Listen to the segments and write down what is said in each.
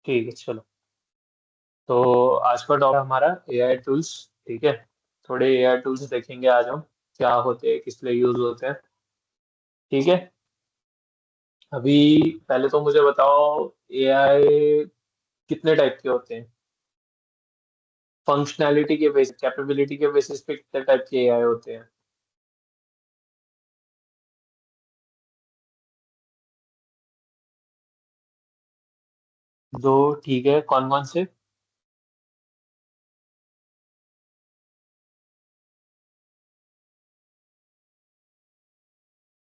ठीक है, चलो। तो आज का टॉपिक हमारा एआई टूल्स। ठीक है। थोड़े एआई टूल्स देखेंगे आज हम, क्या होते हैं, किस लिए यूज होते हैं। ठीक है। अभी पहले तो मुझे बताओ, एआई कितने टाइप के होते हैं? फंक्शनैलिटी के बेसिस, कैपेबिलिटी के बेसिस पे कितने टाइप के एआई होते हैं? दो। ठीक है, कौन कौन से?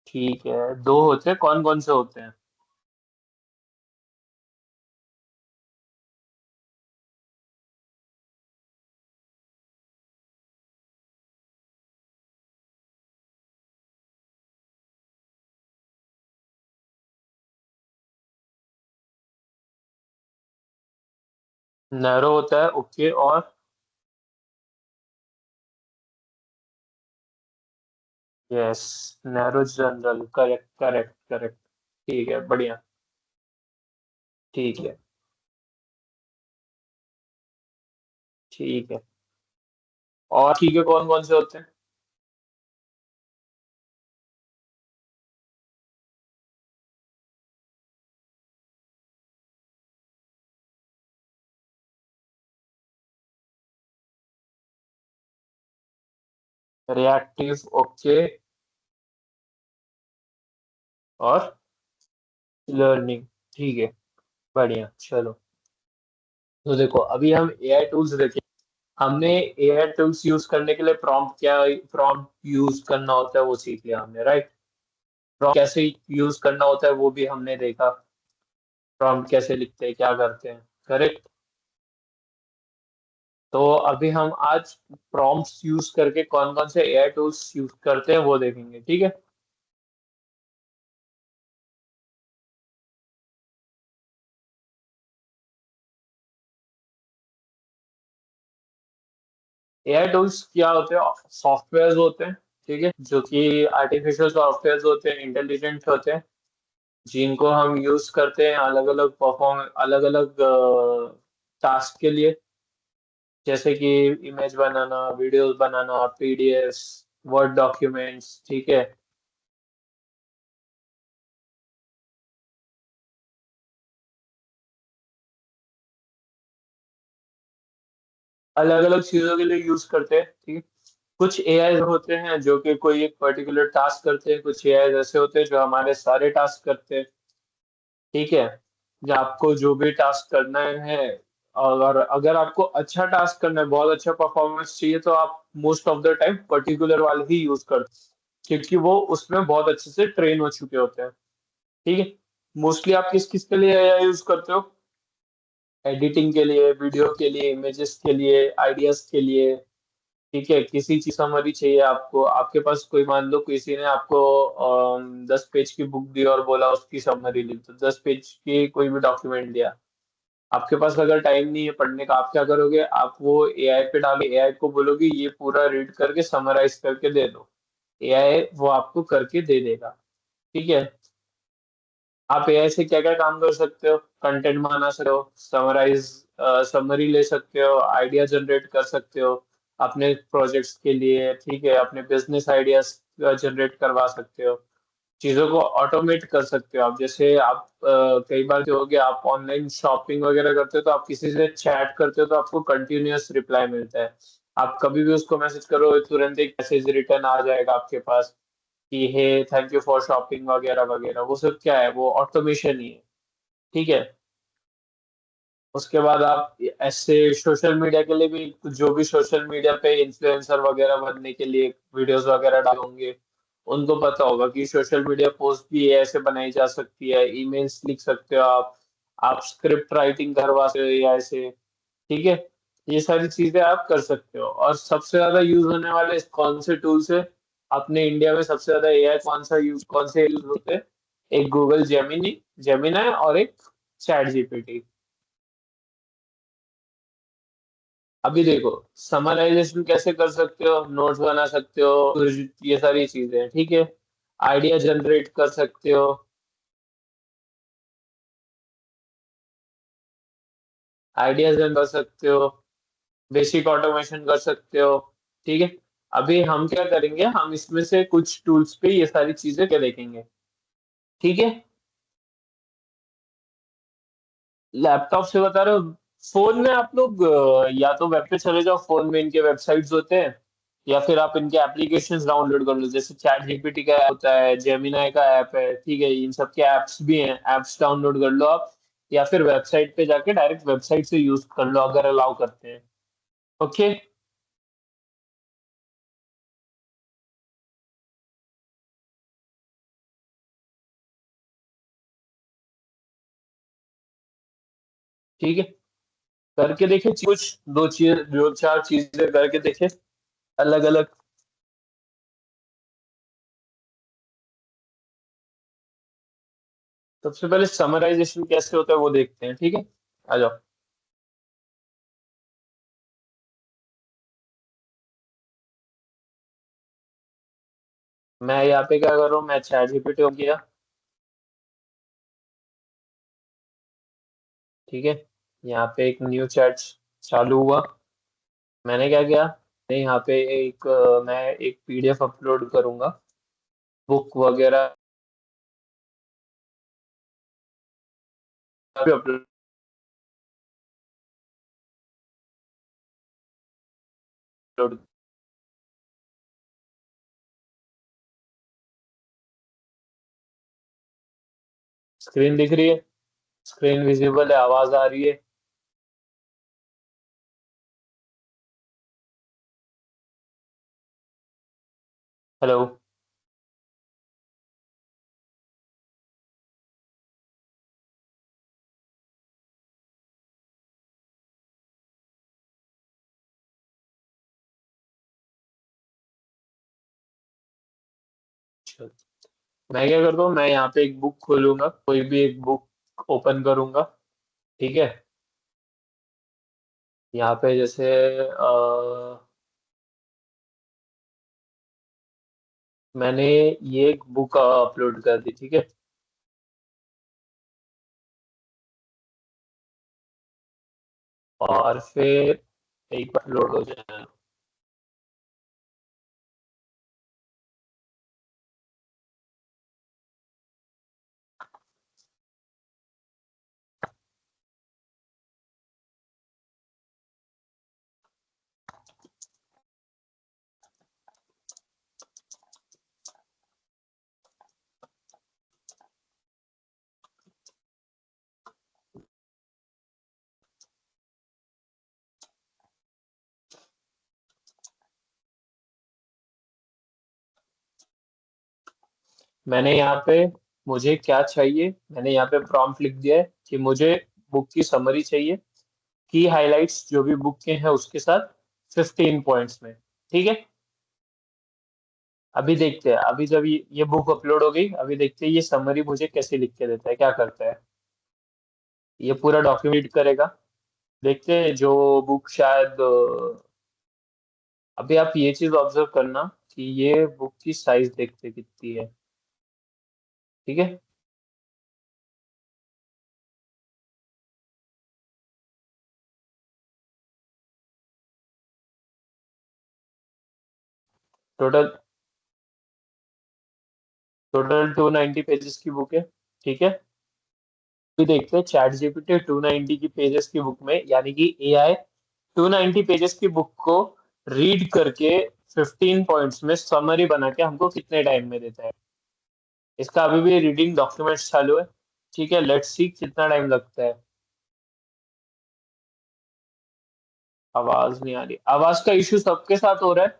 ठीक है, दो होते हैं, कौन कौन से होते हैं? नैरो होता है, ओके, और? Yes, narrow general, correct correct correct. ठीक है, बढ़िया। ठीक है। ठीक है। और ठीक है, कौन कौन से होते हैं? Reactive, okay. और लर्निंग, ठीक है, बढ़िया, चलो। तो देखो, अभी हम एआई टूल्स देखें। हमने एआई टूल्स यूज करने के लिए प्रॉम्प्ट, क्या प्रॉम्प्ट यूज करना होता है वो सीख लिया हमने, राइट? प्रॉम्प्ट कैसे यूज करना होता है वो भी हमने देखा। प्रॉम्प्ट कैसे लिखते हैं, क्या करते हैं, करेक्ट। तो अभी हम आज प्रॉम्प्ट्स यूज करके कौन कौन से एआई टूल्स यूज करते हैं वो देखेंगे, ठीक है। एआई टूल्स क्या होते हैं? सॉफ्टवेयर होते हैं, ठीक है, जो कि आर्टिफिशियल सॉफ्टवेयर होते हैं, इंटेलिजेंट होते हैं, जिनको हम यूज करते हैं अलग अलग परफॉर्म, अलग अलग टास्क के लिए। जैसे कि इमेज बनाना, वीडियोस बनाना, पीडीएफ, वर्ड डॉक्यूमेंट्स, ठीक है। अलग अलग चीजों के लिए यूज करते हैं, ठीक है। कुछ एआई होते हैं जो कि कोई एक पर्टिकुलर टास्क करते हैं, कुछ एआई ऐसे होते हैं जो हमारे सारे टास्क करते हैं, ठीक है। जो आपको जो भी टास्क करना है, और अगर आपको अच्छा टास्क करना है, बहुत अच्छा परफॉर्मेंस चाहिए, तो आप most of the time particular वाले ही यूज करते हैं, क्योंकि वो उसमें बहुत अच्छे से ट्रेन हो चुके होते हैं, ठीक है। मोस्टली आप किस किस के लिए एआई यूज करते हो? एडिटिंग के लिए, वीडियो के लिए, इमेजेस के लिए, आइडियाज के लिए, ठीक है। किसी चीज समरी चाहिए आपको, आपके पास कोई, मान लो किसी ने आपको 10 पेज की बुक दी और बोला उसकी समरी लिख, तो 10 पेज की कोई भी डॉक्यूमेंट दिया। आपके पास अगर टाइम नहीं है पढ़ने का, आप क्या करोगे? आप वो एआई पे डालो, एआई को बोलोगे ये पूरा रीड करके समराइज करके दे दो। एआई वो आपको करके दे देगा, ठीक है। आप एआई से क्या क्या काम कर सकते हो? कंटेंट बना सकते हो, समराइज, समरी ले सकते हो, आइडिया जनरेट कर सकते हो अपने प्रोजेक्ट्स के लिए, ठीक है। अपने बिजनेस आइडियाज जनरेट करवा सकते हो, चीजों को ऑटोमेट कर सकते हो आप। जैसे आप कई बार जो हो गया, आप ऑनलाइन शॉपिंग वगैरह करते हो तो आप किसी से चैट करते हो तो आपको कंटिन्यूअस रिप्लाई मिलता है। आप कभी भी उसको मैसेज करो, तुरंत एक मैसेज रिटर्न आ जाएगा आपके पास कि हे, थैंक यू फॉर शॉपिंग वगैरह वगैरह। वो सब क्या है? वो ऑटोमेशन ही है, ठीक है। उसके बाद आप ऐसे सोशल मीडिया के लिए भी, जो भी सोशल मीडिया पे इन्फ्लुएंसर वगैरह बनने के लिए वीडियोस वगैरह डालोगे, उनको पता होगा कि सोशल मीडिया पोस्ट भी ऐसे बनाई जा सकती है, ईमेल्स लिख सकते हो आप स्क्रिप्ट राइटिंग करवा सकते हो एआई से, ठीक है। ये सारी चीजें आप कर सकते हो। और सबसे ज्यादा यूज होने वाले कौन से टूल्स है अपने इंडिया में? सबसे ज्यादा एआई कौन से यूज होते हैं? एक गूगल जेमिनी, जेमिना, और एक चैट जीपीटी। अभी देखो, समराइजेशन कैसे कर सकते हो, नोट्स बना सकते हो, ये सारी चीजें, ठीक है। आइडिया जनरेट कर सकते हो। आइडियाज रन कर सकते हो, बेसिक ऑटोमेशन कर सकते हो। ठीक है। अभी हम क्या करेंगे, हम इसमें से कुछ टूल्स पे ये सारी चीजें क्या देखेंगे। ठीक है। लैपटॉप से बता रहे हो। फोन में आप लोग या तो वेब पे चले जाओ, फोन में इनके वेबसाइट्स होते हैं, या फिर आप इनके एप्लीकेशंस डाउनलोड कर लो, जैसे चैट जीपीटी का ऐप होता है, जेमिनाई का ऐप है। ठीक है, इन सब के ऐप्स भी हैं, ऐप्स डाउनलोड कर लो आप, या फिर वेबसाइट पे जाके डायरेक्ट वेबसाइट से यूज कर लो अगर अलाउ करते हैं। ओके। ठीक है, करके देखे कुछ, दो चीज, दो चार चीजें करके देखे, अलग अलग। सबसे पहले समराइजेशन कैसे होता है वो देखते हैं। ठीक है, आ जाओ। मैं यहाँ पे क्या कर रहा हूँ, मैं चैट जीपीटी हो गया। ठीक है, यहाँ पे एक न्यू चैट चालू हुआ। मैंने क्या किया, मैं यहाँ पे मैं एक पीडीएफ अपलोड करूंगा, बुक वगैरह भी अपलोड। स्क्रीन दिख रही है, स्क्रीन विजिबल है, आवाज आ रही है। हेलो। चल, मैं क्या करता हूँ, मैं यहाँ पे एक बुक खोलूंगा, कोई भी एक बुक ओपन करूंगा। ठीक है, यहाँ पे जैसे मैंने ये एक बुक अपलोड कर दी। ठीक है, और फिर एक बार लोड हो जाए। मैंने यहाँ पे, मुझे क्या चाहिए, मैंने यहाँ पे प्रॉम्प्ट लिख दिया है कि मुझे बुक की समरी चाहिए, की हाइलाइट्स जो भी बुक के हैं उसके साथ 15 पॉइंट्स में। ठीक है। अभी देखते हैं, अभी जब ये बुक अपलोड हो गई, अभी देखते हैं ये समरी मुझे कैसे लिख के देता है, क्या करता है। ये पूरा डॉक्यूमेंट करेगा। देखते हैं जो बुक शायद अभी आप ये चीज ऑब्जर्व करना कि ये बुक की साइज देखते कितनी है। ठीक है। टोटल टोटल 290 पेजेस की बुक है। ठीक है। अभी देखते हैं चैट जीपीटी 290 की पेजेस की बुक में, यानी कि एआई 290 पेजेस की बुक को रीड करके 15 पॉइंट्स में समरी बना के हमको कितने टाइम में देता है। इसका अभी भी रीडिंग डॉक्यूमेंट्स चालू है। ठीक है, लेट्स सी कितना टाइम लगता है। आवाज नहीं आ रही, आवाज का इश्यू सबके साथ हो रहा है।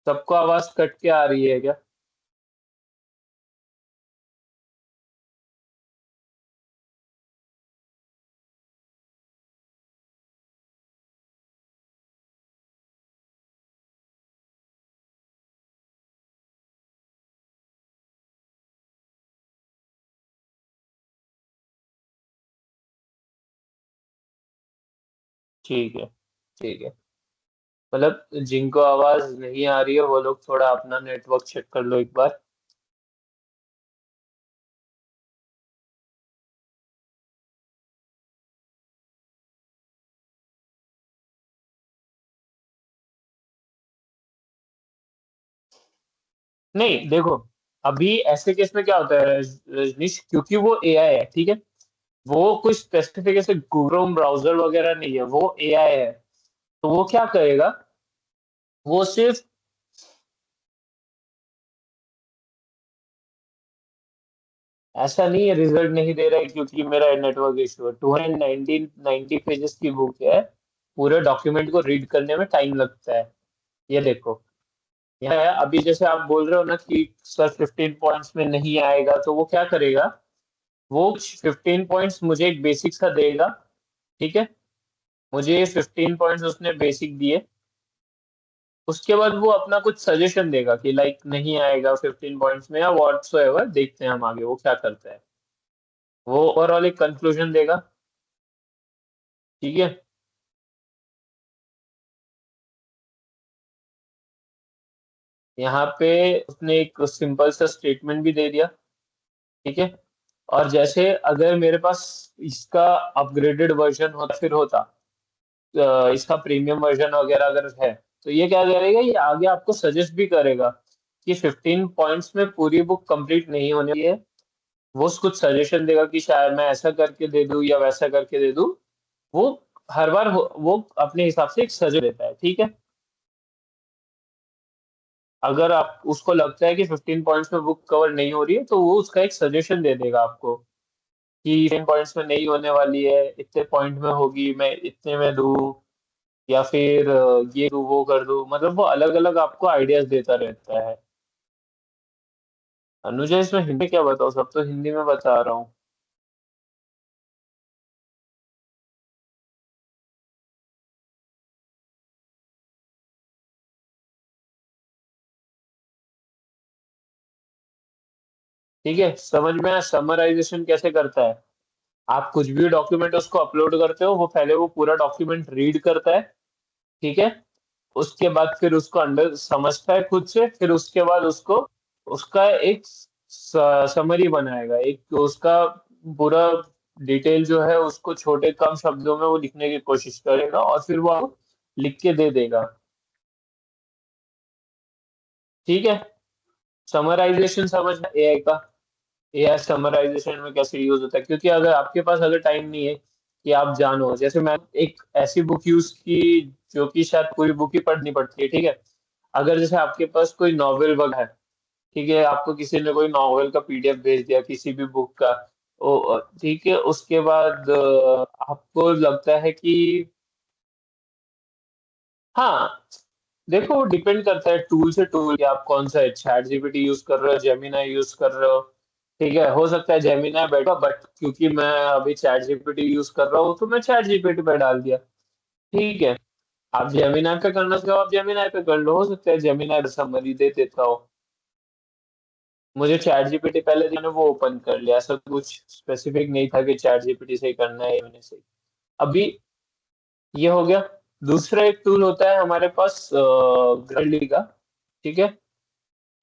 सबको आवाज कट के आ रही है क्या? ठीक है, ठीक है। मतलब जिनको आवाज नहीं आ रही है वो लोग थोड़ा अपना नेटवर्क चेक कर लो एक बार। नहीं देखो, अभी ऐसे केस में क्या होता है रजनीश, क्योंकि वो एआई है, ठीक है। वो कुछ स्पेसिफिक ऐसे क्रोम ब्राउजर वगैरह नहीं है, वो एआई है। तो वो क्या करेगा, वो सिर्फ, ऐसा नहीं है रिजल्ट नहीं दे रहा है क्योंकि मेरा नेटवर्क इशू है। 290 पेजेस की बुक है, पूरे डॉक्यूमेंट को रीड करने में टाइम लगता है। ये देखो, यहाँ है। अभी जैसे आप बोल रहे हो ना कि सर 15 पॉइंट्स में नहीं आएगा, तो वो क्या करेगा, वो 15 पॉइंट्स मुझे एक बेसिक सा देगा, ठीक है। मुझे 15 पॉइंट्स उसने बेसिक दिए, उसके बाद वो अपना कुछ सजेशन देगा कि लाइक नहीं आएगा 15 पॉइंट्स में या व्हाटसोएवर, देखते हैं हम आगे वो क्या करता है। वो ओवरऑल एक कंक्लूजन देगा, ठीक है। यहाँ पे उसने एक सिंपल सा स्टेटमेंट भी दे दिया, ठीक है। और जैसे अगर मेरे पास इसका अपग्रेडेड वर्जन होता फिर होता, इसका प्रीमियम वर्जन वगैरह अगर है, तो ये क्या करेगा, ये आगे आपको सजेस्ट भी करेगा कि 15 पॉइंट्स में पूरी बुक कंप्लीट नहीं होने वाली है। वो कुछ सजेशन देगा कि शायद मैं ऐसा करके दे दूं या वैसा करके दे दूं। वो हर बार वो अपने हिसाब से एक सजेशन देता है, ठीक है। अगर आप उसको लगता है कि 15 पॉइंट्स में बुक कवर नहीं हो रही है, तो वो उसका एक सजेशन दे देगा आपको कि 10 पॉइंट्स में नहीं होने वाली है, इतने पॉइंट में होगी, मैं इतने में दूं, या फिर ये दूं वो कर दूं। मतलब वो अलग अलग आपको आइडियाज देता रहता है। अनुजा, इसमें हिंदी में क्या बताओ, सब तो हिंदी में बता रहा हूँ। ठीक है, समझ में समराइजेशन कैसे करता है। आप कुछ भी डॉक्यूमेंट उसको अपलोड करते हो, वो पहले वो पूरा डॉक्यूमेंट रीड करता है, ठीक है। उसके बाद फिर उसको अंडर समझता है खुद से, फिर उसके बाद उसको उसका एक समरी बनाएगा, एक उसका पूरा डिटेल जो है उसको छोटे कम शब्दों में वो लिखने की कोशिश करेगा, और फिर वो आपको लिख के दे देगा, ठीक है। समराइजेशन समझना एआई का, एआई समराइजेशन में कैसे यूज होता है। क्योंकि अगर आपके पास अगर टाइम नहीं है कि आप जानो, जैसे मैं एक ऐसी बुक यूज की जो कि शायद पूरी बुक ही पढ़नी पड़ती है, ठीक है। अगर जैसे आपके पास कोई नॉवेल वगैरह है, ठीक है, आपको किसी ने कोई नॉवेल का पीडीएफ भेज दिया किसी भी बुक का, ठीक है। उसके बाद आपको लगता है कि, हाँ, देखो डिपेंड करता है टूल से टूल कि आप कौन सा है, चैट जीपीटी यूज कर रहे हो, जेमिनाई यूज कर रहे हो, ठीक है। हो सकता है जेमिनाई बेटर, बट क्योंकि मैं अभी चैट जीपीटी यूज कर रहा हूँ तो मैं चैट जीपीटी पे डाल दिया, ठीक है। आप जेमिनाई पे करना चाहो, आप जेमिनाई पे कर लो, हो सकता है जेमिनाई समरी दे देता हो। मुझे चैट जीपीटी पहले मैंने वो ओपन कर लिया, ऐसा कुछ स्पेसिफिक नहीं था कि चैट जीपीटी से ही करना है, मैंने से अभी ये हो गया। दूसरा एक टूल होता है हमारे पास ग्रामरली का, ठीक है,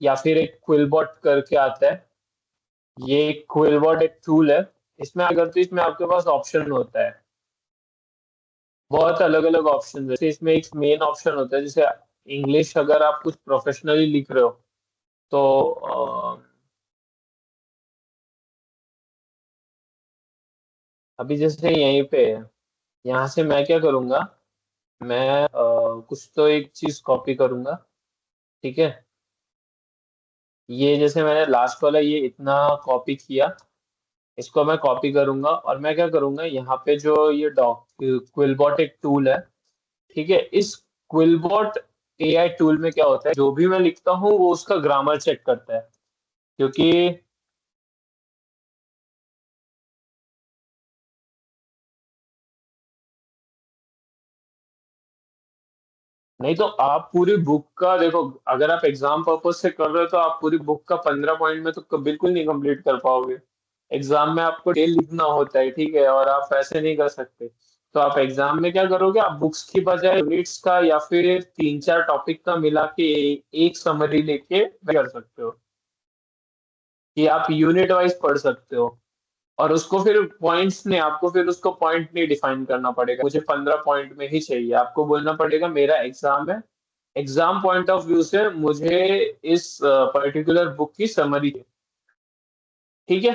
या फिर एक क्विलबॉट करके आता है। ये क्विलबॉट एक टूल है। इसमें अगर तो इसमें आपके पास ऑप्शन होता है, बहुत अलग अलग ऑप्शन है। जैसे इसमें एक मेन ऑप्शन होता है, जैसे इंग्लिश अगर आप कुछ प्रोफेशनली लिख रहे हो, तो अभी जैसे यहीं पे है, यहाँ से मैं क्या करूंगा, मैं कुछ तो एक चीज कॉपी करूंगा, ठीक है। ये जैसे मैंने लास्ट वाला ये इतना कॉपी किया, इसको मैं कॉपी करूंगा और मैं क्या करूंगा, यहाँ पे जो ये डॉक क्विलबॉट एक टूल है, ठीक है। इस क्विलबॉट एआई टूल में क्या होता है, जो भी मैं लिखता हूँ वो उसका ग्रामर चेक करता है, क्योंकि नहीं तो आप पूरी बुक का देखो, अगर आप एग्जाम पर्पज से कर रहे हो तो आप पूरी बुक का 15 पॉइंट में तो बिल्कुल नहीं कंप्लीट कर पाओगे। एग्जाम में आपको डिटेल लिखना होता है, ठीक है, और आप ऐसे नहीं कर सकते। तो आप एग्जाम में क्या करोगे, आप बुक्स की बजाय यूनिट्स का या फिर 3-4 टॉपिक का मिला के एक समरी लेके कर सकते हो, कि आप यूनिट वाइज पढ़ सकते हो। और उसको फिर पॉइंट्स ने आपको फिर उसको पॉइंट नहीं डिफाइन करना पड़ेगा, मुझे 15 पॉइंट में ही चाहिए, आपको बोलना पड़ेगा मेरा एग्जाम है, एग्जाम पॉइंट ऑफ व्यू से मुझे इस पर्टिकुलर बुक की समरी है। ठीक है।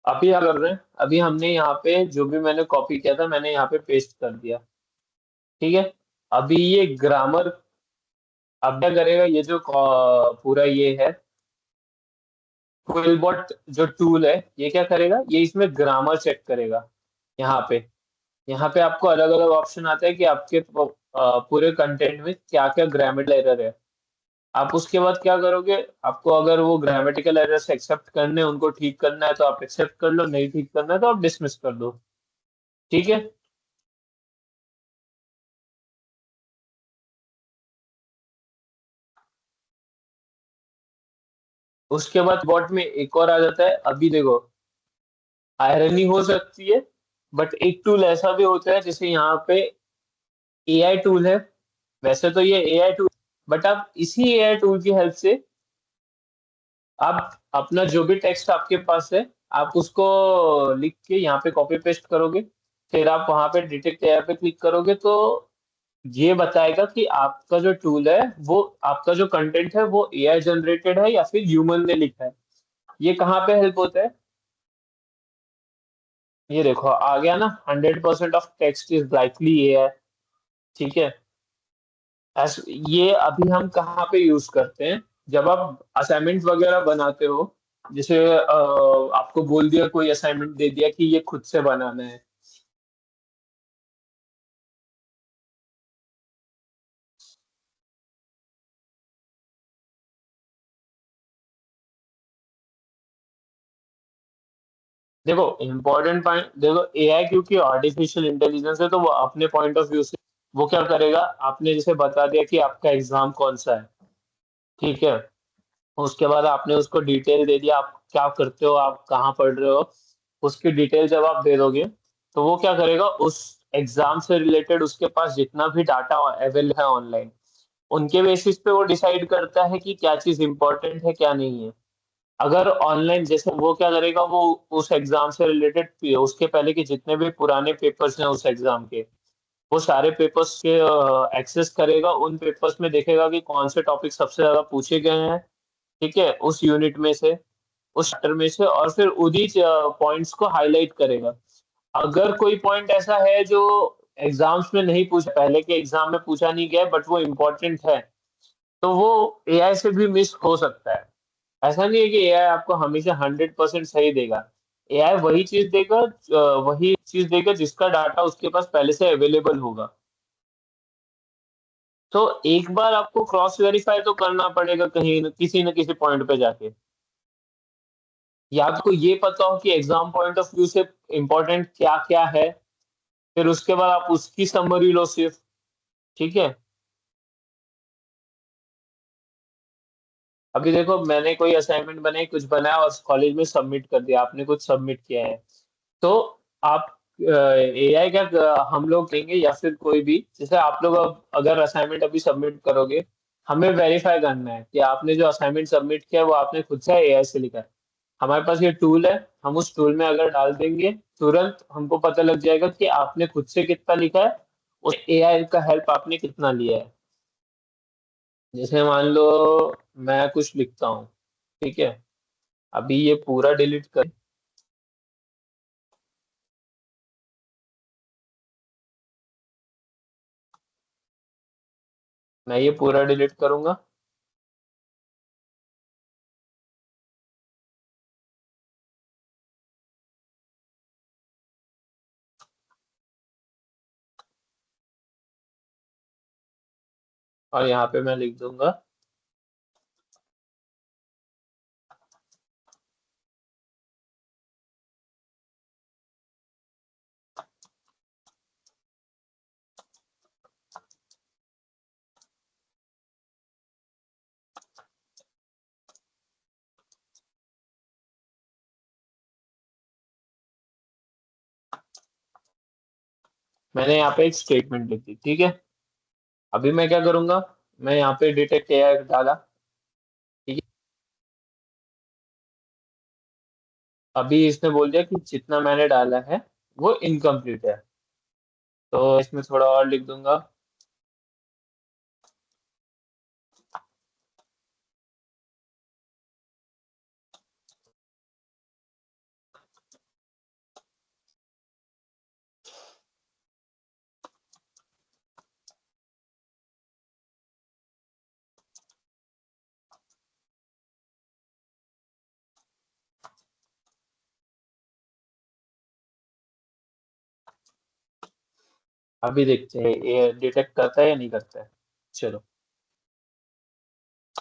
अभी क्या कर रहे हैं, अभी हमने यहाँ पे जो भी मैंने कॉपी किया था मैंने यहाँ पे पेस्ट कर दिया। ठीक है। अभी ये ग्रामर, अब क्या करेगा, ये जो पूरा ये है क्विलबॉट जो टूल है, ये क्या करेगा, ये इसमें ग्रामर चेक करेगा। यहाँ पे, यहाँ पे आपको अलग अलग ऑप्शन आता है कि आपके पूरे कंटेंट में क्या क्या ग्रामेटिकल एरर है। आप उसके बाद क्या करोगे, आपको अगर वो ग्रामेटिकल एरर्स एक्सेप्ट करने हैं, उनको ठीक करना है तो आप एक्सेप्ट कर लो, नहीं ठीक करना है तो आप डिसमिस कर दो। ठीक है। उसके बाद बॉट में एक और आ जाता है, अभी देखो, आयरनी हो सकती है, बट एक टूल ऐसा भी होता है जैसे यहाँ पे एआई टूल है। वैसे तो ये एआई टूल, बट आप इसी एआई टूल की हेल्प से आप अपना जो भी टेक्स्ट आपके पास है, आप उसको लिख के यहाँ पे कॉपी पेस्ट करोगे, फिर आप वहां पे डिटेक्ट एआई पे क्लिक करोगे तो ये बताएगा कि आपका जो टूल है, वो आपका जो कंटेंट है वो एआई जनरेटेड है या फिर ह्यूमन ने लिखा है। ये कहाँ पे हेल्प होता है, ये देखो आ गया ना, 100% of text is likely AI. ठीक है। ये अभी हम कहाँ पे यूज करते हैं, जब आप असाइनमेंट वगैरह बनाते हो, जैसे आपको बोल दिया, कोई असाइनमेंट दे दिया कि ये खुद से बनाना है। देखो इम्पोर्टेंट पॉइंट देखो, एआई क्योंकि आर्टिफिशियल इंटेलिजेंस है तो वो अपने पॉइंट ऑफ व्यू से वो क्या करेगा, आपने जैसे बता दिया कि आपका एग्जाम कौन सा है। ठीक है। उसके बाद आपने उसको डिटेल दे दिया, आप क्या करते हो, आप कहाँ पढ़ रहे हो, उसकी डिटेल जब आप दे दोगे, तो वो क्या करेगा, उस एग्जाम से रिलेटेड उसके पास जितना भी डाटा अवेलेबल है ऑनलाइन, उनके बेसिस पे वो डिसाइड करता है कि क्या चीज इंपॉर्टेंट है क्या नहीं है। अगर ऑनलाइन जैसे वो क्या करेगा, वो उस एग्जाम से रिलेटेड उसके पहले के जितने भी पुराने पेपर्स हैं उस एग्जाम के, वो सारे पेपर्स के एक्सेस करेगा, उन पेपर्स में देखेगा कि कौन से टॉपिक सबसे ज्यादा पूछे गए हैं। ठीक है, उस यूनिट में से, उस चैप्टर में से, और फिर उन्हीं पॉइंट्स को हाईलाइट करेगा। अगर कोई पॉइंट ऐसा है जो एग्जाम्स में नहीं पूछा, पहले के एग्जाम में पूछा नहीं गया बट वो इम्पोर्टेंट है, तो वो एआई से भी मिस हो सकता है। ऐसा नहीं है कि एआई आपको हमेशा 100% सही देगा। एआई वही चीज देगा जिसका डाटा उसके पास पहले से अवेलेबल होगा। तो एक बार आपको क्रॉस वेरीफाई तो करना पड़ेगा कहीं न किसी पॉइंट पे जाके, या आपको ये पता हो कि एग्जाम पॉइंट ऑफ व्यू से इम्पोर्टेंट क्या क्या है, फिर उसके बाद आप उसकी समरी लो सिर्फ। ठीक है। अभी देखो, मैंने कोई असाइनमेंट बनाई, कुछ बनाया और कॉलेज में सबमिट कर दिया, आपने कुछ सबमिट किया है, तो आप एआई का हम लोग कहेंगे या फिर कोई भी, जैसे आप लोग अब अगर असाइनमेंट अभी सबमिट करोगे, हमें वेरीफाई करना है कि आपने जो असाइनमेंट सबमिट किया है वो आपने खुद से एआई से लिखा है। हमारे पास ये टूल है, हम उस टूल में अगर डाल देंगे, तुरंत हमको पता लग जाएगा कि आपने खुद से कितना लिखा है, उस एआई का हेल्प आपने कितना लिया है। जैसे मान लो मैं कुछ लिखता हूँ, ठीक है, अभी ये पूरा डिलीट कर, मैं ये पूरा डिलीट करूंगा। और यहाँ पे मैं लिख दूंगा, मैंने यहाँ पे एक स्टेटमेंट लिख दी, ठीक है। अभी मैं क्या करूंगा, मैं यहाँ पे डिटेक्ट एआई डाला, ठीक है। अभी इसने बोल दिया कि जितना मैंने डाला है वो इनकम्प्लीट है, तो इसमें थोड़ा और लिख दूंगा। अभी देखते हैं ये डिटेक्ट करता है या नहीं करता है। चलो,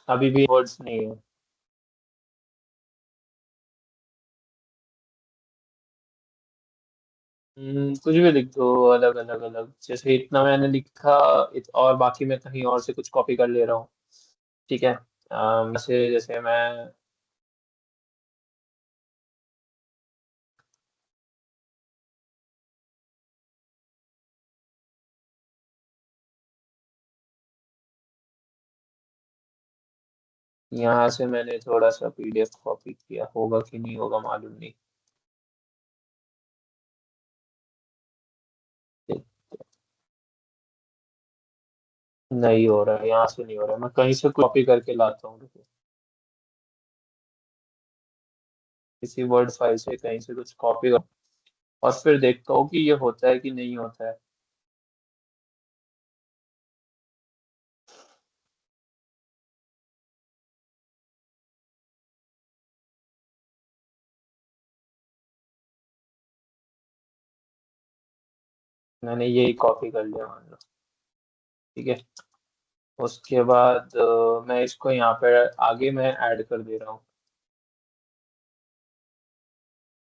अभी भी वर्ड्स नहीं है। कुछ भी लिख दो, अलग अलग अलग, जैसे इतना मैंने लिखा, और बाकी मैं कहीं और से कुछ कॉपी कर ले रहा हूँ, ठीक है। जैसे मैं यहाँ से मैंने थोड़ा सा पीडीएफ कॉपी किया, होगा कि नहीं होगा मालूम नहीं। नहीं हो रहा है, यहाँ से नहीं हो रहा है, मैं कहीं से कॉपी करके लाता हूँ, रुको। किसी वर्ड फाइल से कहीं से कुछ कॉपी कर, और फिर देखता हूँ कि ये होता है कि नहीं होता है। मैंने यही कॉपी कर लिया मान लो, ठीक है। उसके बाद मैं इसको यहाँ पे आगे मैं ऐड कर दे रहा हूँ,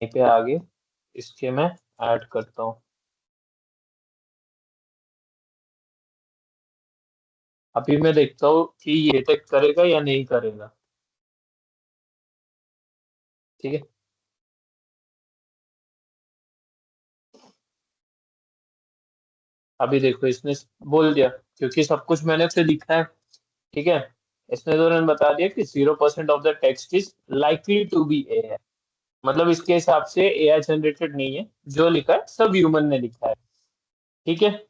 यहीं पे आगे इसके मैं ऐड करता हूँ। अभी मैं देखता हूँ कि ये डिटेक्ट करेगा या नहीं करेगा, ठीक है। अभी देखो इसने बोल दिया, क्योंकि सब कुछ मैंने उसे लिखा है, ठीक है। इसने तुरंत बता दिया कि 0% of the text is likely to be AI. मतलब इसके हिसाब से एआई जनरेटेड नहीं है, जो लिखा है सब ह्यूमन ने लिखा है, ठीक है।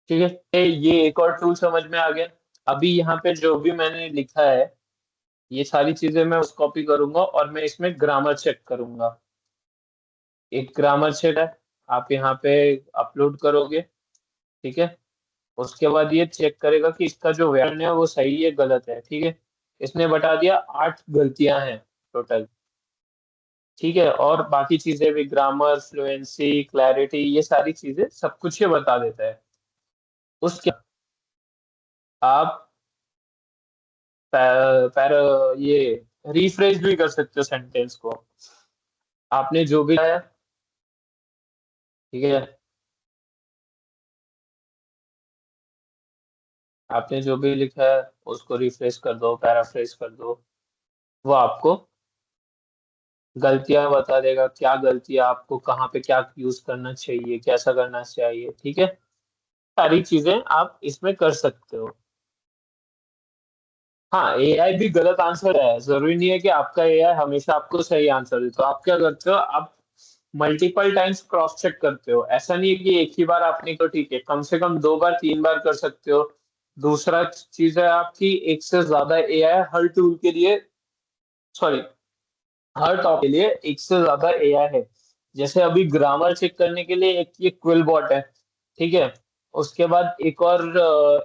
ठीक है, ये एक और टूल समझ में आ गया। अभी यहाँ पे जो भी मैंने लिखा है, ये सारी चीजें मैं उस कॉपी करूंगा और मैं इसमें ग्रामर चेक करूंगा। एक ग्रामर चेक है, आप यहाँ पे अपलोड करोगे, ठीक है। उसके बाद ये चेक करेगा कि इसका जो व्याकरण है वो सही है गलत है, ठीक है। इसने बता दिया 8 गलतियां हैं टोटल, ठीक है। और बाकी चीजें भी, ग्रामर, फ्लुएंसी, क्लैरिटी, ये सारी चीजें सब कुछ ये बता देता है। उसके आप पैर ये रिफ्रेश भी कर सकते हो सेंटेंस को। आपने जो भी लाया, ठीक है, आपने जो भी लिखा है उसको रिफ्रेश कर दो, पैराफ्रेज कर दो, वो आपको गलतियां बता देगा, क्या गलतियां आपको कहाँ पे क्या यूज करना चाहिए, कैसा करना चाहिए, ठीक है। सारी चीजें आप इसमें कर सकते हो। हाँ, एआई भी गलत आंसर है, जरूरी नहीं है कि आपका एआई हमेशा आपको सही आंसर दे। तो आप क्या करते हो, आप मल्टीपल टाइम्स क्रॉस चेक करते हो। ऐसा नहीं है कि एक ही बार आपने, तो ठीक है, कम से कम 2 बार 3 बार कर सकते हो। दूसरा चीज है आपकी, एक से ज्यादा एआई हर टूल के लिए, सॉरी, हर टॉपिक के लिए एक से ज्यादा एआई है। जैसे अभी ग्रामर चेक करने के लिए एक ये क्विल बॉट है, ठीक है। उसके बाद एक और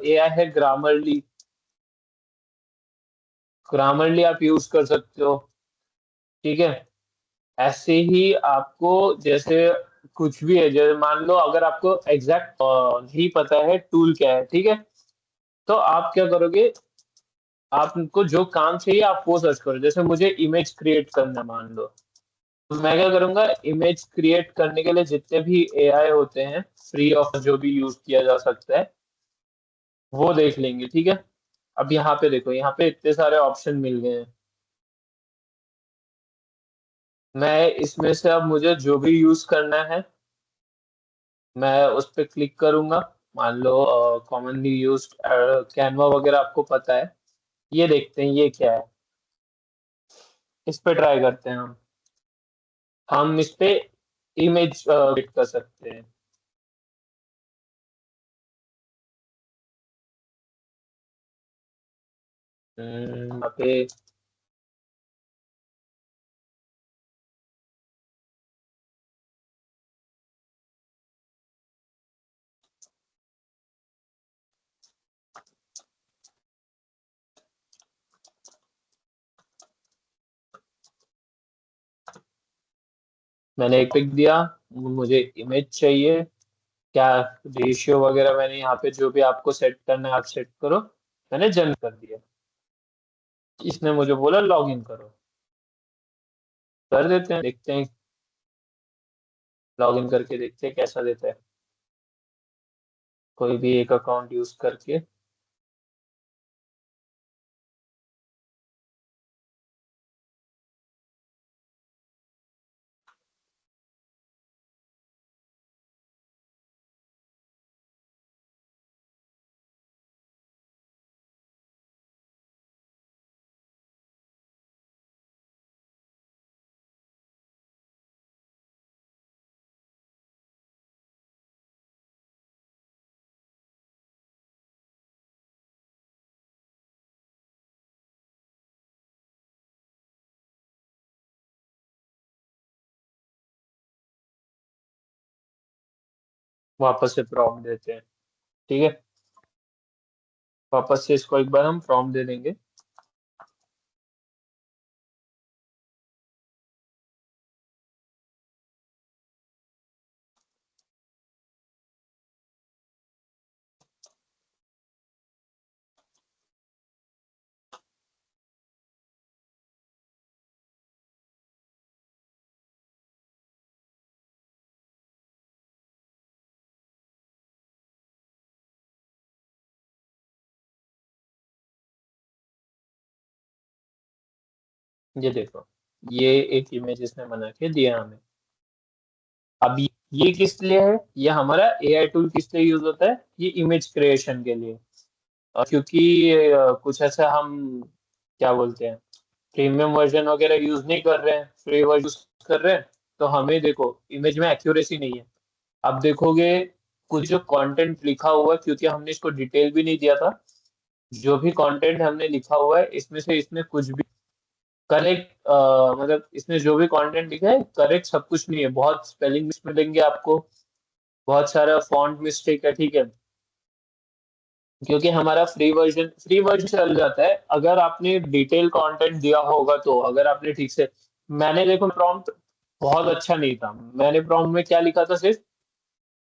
एआई है ग्रामरली, ग्रामरली आप यूज कर सकते हो, ठीक है। ऐसे ही आपको, जैसे कुछ भी है, जैसे मान लो अगर आपको एग्जैक्ट नहीं पता है टूल क्या है, ठीक है, तो आप क्या करोगे, आपको जो काम चाहिए आप वो सर्च करो। जैसे मुझे इमेज क्रिएट करना है, मान लो, तो मैं क्या करूंगा, इमेज क्रिएट करने के लिए जितने भी एआई होते हैं फ्री ऑफ जो भी यूज किया जा सकता है वो देख लेंगे, ठीक है। अब यहाँ पे देखो, यहाँ पे इतने सारे ऑप्शन मिल गए हैं। मैं इसमें से अब मुझे जो भी यूज करना है मैं उस पर क्लिक करूंगा। मान लो कॉमनली यूज्ड कैनवा वगैरह आपको पता है। ये देखते हैं ये क्या है, इस पे ट्राई करते हैं हम इस पे इमेज क्रिएट कर सकते हैं। यहाँ पे मैंने एक पिक दिया, मुझे इमेज चाहिए, क्या रेशियो वगैरह मैंने यहाँ पे जो भी आपको सेट करना है आप सेट करो। मैंने जनरेट कर दिया। इसने मुझे बोला लॉग इन करो। कर देते हैं, देखते हैं। लॉग इन करके देखते हैं कैसा देता है। कोई भी एक अकाउंट यूज करके। वापस से प्रॉम्प्ट देते हैं, ठीक है। वापस से इसको एक बार हम प्रॉम्प्ट दे देंगे। ये देखो, ये एक इमेज इसने बना के दिया हमें। अब ये किस लिए है, ये हमारा एआई टूल किस लिए यूज होता है, ये इमेज क्रिएशन के लिए। क्योंकि कुछ ऐसा हम क्या बोलते हैं, प्रीमियम वर्जन वगैरह यूज नहीं कर रहे हैं, फ्री वर्जन यूज कर रहे हैं। तो हमें देखो इमेज में एक्यूरेसी नहीं है। अब देखोगे कुछ जो कंटेंट लिखा हुआ है, क्योंकि हमने इसको डिटेल भी नहीं दिया था, जो भी कंटेंट हमने लिखा हुआ है इसमें से इसने कुछ भी करेक्ट, मतलब इसमें जो भी कंटेंट लिखा है करेक्ट सब कुछ नहीं है। बहुत स्पेलिंग मिस मिलेंगे आपको, बहुत सारा फॉन्ट मिस्टेक है, ठीक है। क्योंकि हमारा फ्री वर्जन चल जाता है अगर आपने डिटेल कंटेंट दिया होगा, तो अगर आपने ठीक से, मैंने देखो प्रॉम्प्ट बहुत अच्छा नहीं था। मैंने प्रॉम्प्ट में क्या लिखा था, सिर्फ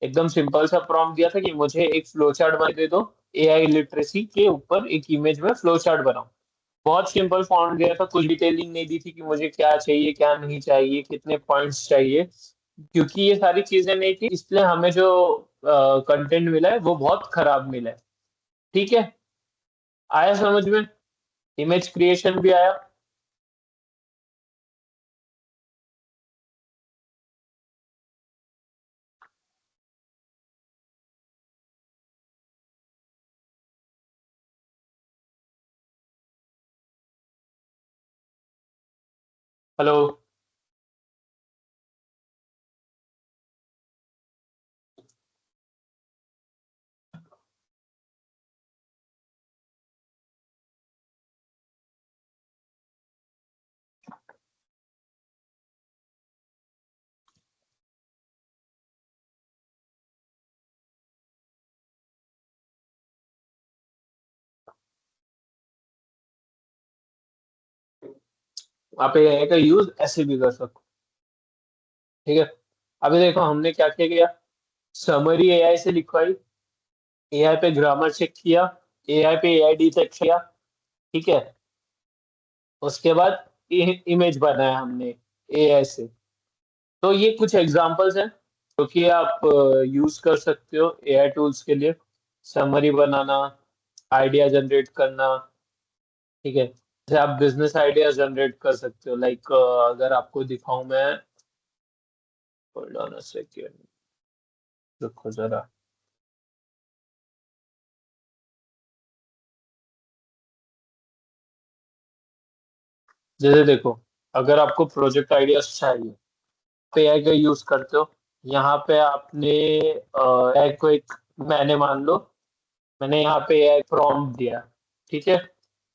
एकदम सिंपल सा प्रॉम्प्ट दिया था कि मुझे एक फ्लो चार्ट बना दे दो, एआई लिटरेसी के ऊपर एक इमेज में फ्लो चार्ट बनाओ। बहुत सिंपल फॉन्ट दिया था, कुछ डिटेलिंग नहीं दी थी कि मुझे क्या चाहिए क्या नहीं चाहिए, कितने पॉइंट्स चाहिए। क्योंकि ये सारी चीजें नहीं थी, इसलिए हमें जो कंटेंट मिला है वो बहुत खराब मिला है, ठीक है। आया समझ में, इमेज क्रिएशन भी आया। हेलो। आप एआई का यूज ऐसे भी कर सकते हो, ठीक है। अभी देखो हमने क्या क्या किया, समरी एआई से लिखवाई, एआई पे ग्रामर चेक किया, एआई पे एआई डिटेक्ट किया, ठीक है। उसके बाद इमेज बनाया हमने एआई से। तो ये कुछ एग्जांपल्स हैं जो कि आप यूज कर सकते हो एआई टूल्स के लिए। समरी बनाना, आइडिया जनरेट करना, ठीक है। जैसे आप बिजनेस आइडिया जनरेट कर सकते हो, लाइक अगर आपको दिखाऊं मैं, होल्ड ऑन अ सेकेंड, रुको जरा। जैसे देखो, अगर आपको प्रोजेक्ट आइडियाज चाहिए तो एआई का यूज करते हो। यहाँ पे आपने एआई को एक, मैंने मान लो मैंने यहाँ पे एआई प्रॉम्प्ट दिया, ठीक है।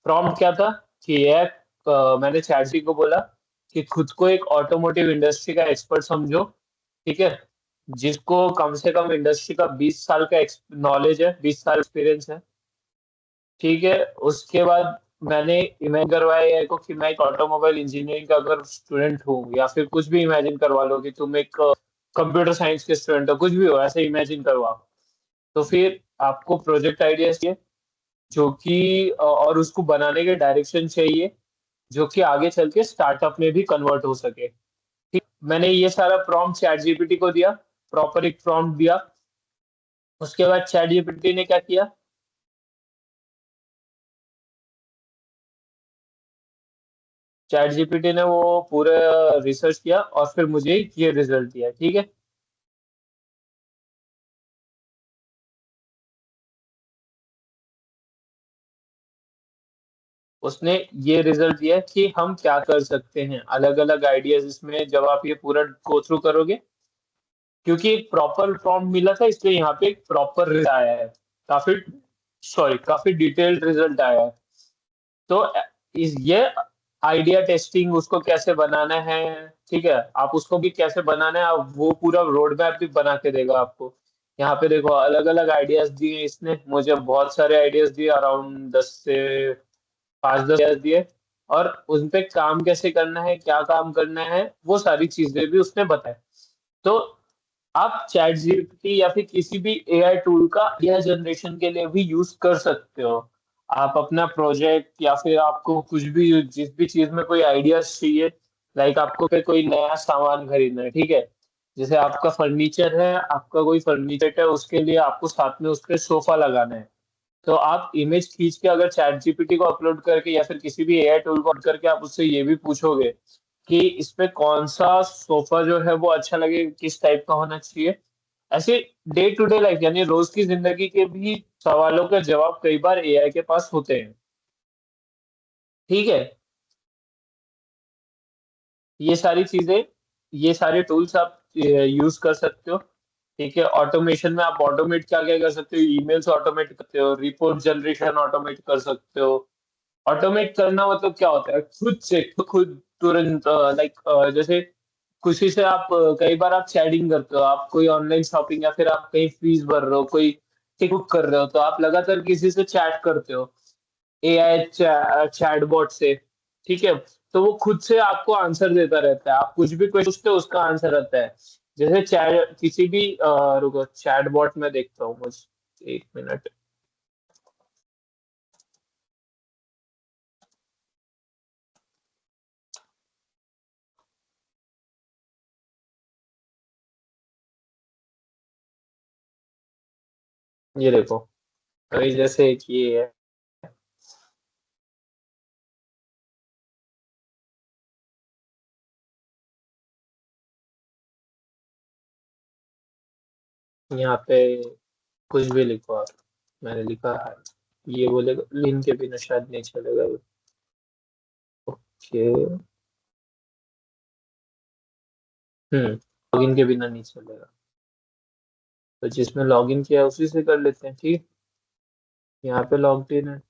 प्रॉम्प्ट क्या था कि एआई, मैंने चैट को बोला कि खुद को एक ऑटोमोटिव इंडस्ट्री का एक्सपर्ट समझो, ठीक है, जिसको कम से कम इंडस्ट्री का 20 साल का नॉलेज है, 20 साल एक्सपीरियंस है, ठीक है। उसके बाद मैंने इमेजिन करवाया है को कि मैं एक ऑटोमोबाइल इंजीनियरिंग का अगर स्टूडेंट हूँ, या फिर कुछ भी इमेजिन करवा लो कि तुम एक कंप्यूटर साइंस के स्टूडेंट हो, कुछ भी हो ऐसे इमेजिन करवाओ। तो फिर आपको प्रोजेक्ट आइडिया चाहिए जो कि और उसको बनाने के डायरेक्शन चाहिए जो कि आगे चल के स्टार्टअप में भी कन्वर्ट हो सके, ठीक। मैंने ये सारा प्रॉम्प्ट चैट जीपीटी को दिया, प्रॉपर एक प्रॉम्प्ट दिया। उसके बाद चैट जीपीटी ने क्या किया, चैट जीपीटी ने वो पूरा रिसर्च किया और फिर मुझे ये रिजल्ट दिया, ठीक है। उसने ये रिजल्ट दिया कि हम क्या कर सकते हैं, अलग अलग आइडियाज इसमें जब आप ये पूरा गो थ्रू करोगे। क्योंकि एक प्रॉपर प्रॉम्प्ट मिला था इसलिए यहाँ पे एक प्रॉपर रिजल्ट आया है, काफी, सॉरी, काफी डिटेल्ड रिजल्ट आया है। तो इस ये आइडिया टेस्टिंग उसको कैसे बनाना है, ठीक है, आप उसको भी कैसे बनाना है, आप वो पूरा रोड मैप भी बना के देगा आपको। यहाँ पे देखो अलग अलग आइडियाज दिए इसने मुझे, बहुत सारे आइडियाज दिए, अराउंड 10 से 5-10 आइडियाज दिए। और उन पे काम कैसे करना है, क्या काम करना है, वो सारी चीजें भी उसने बताई। तो आप चैट जीपीटी या फिर किसी भी एआई टूल का आइडिया जनरेशन के लिए भी यूज कर सकते हो। आप अपना प्रोजेक्ट या फिर आपको कुछ भी, जिस भी चीज में कोई आइडियाज चाहिए, लाइक आपको कोई नया सामान खरीदना है, ठीक है। जैसे आपका फर्नीचर है, आपका कोई फर्नीचर है, उसके लिए आपको साथ में उसके सोफा लगाना है। तो आप इमेज खींच के अगर चैट जीपीटी को अपलोड करके या फिर किसी भी एआई टूल को अपलोड करके आप उससे ये भी पूछोगे कि इसमें कौन सा सोफा जो है वो अच्छा लगे, किस टाइप का होना चाहिए, ऐसे डे टू डे लाइफ यानी रोज की जिंदगी के भी सवालों का जवाब कई बार एआई के पास होते हैं, ठीक है। ये सारी चीजें, ये सारे टूल्स आप यूज कर सकते हो, ठीक है। ऑटोमेशन में आप ऑटोमेट क्या क्या कर सकते हो, ईमेल्स ऑटोमेट करते हो, रिपोर्ट जनरेशन ऑटोमेट कर सकते हो। ऑटोमेट करना मतलब क्या होता है, खुद से खुद तुरंत, लाइक जैसे किसी से आप कई बार आप चैटिंग करते हो, आप कोई ऑनलाइन शॉपिंग या फिर आप कहीं फीस भर रहे हो, कोई टिकट बुक कर रहे हो, तो आप लगातार किसी से चैट करते हो एआई चैटबॉट से, ठीक है। तो वो खुद से आपको आंसर देता रहता है, आप कुछ भी क्वेश्चन पूछते हो उसका आंसर रहता है। जैसे चैट किसी भी रुको, चैटबॉट में देखता हूँ मुझे, 1 मिनट। ये देखो, अभी जैसे एक ये है, यहाँ पे कुछ भी लिखो आप, मैंने लिखा है, ये बोलेगा लिंक के बिना शायद नहीं चलेगा। ओके। लॉगिन के बिना नहीं चलेगा, तो जिसमें लॉगिन किया है उसी से कर लेते हैं, ठीक। यहाँ पे लॉग्ड इन है।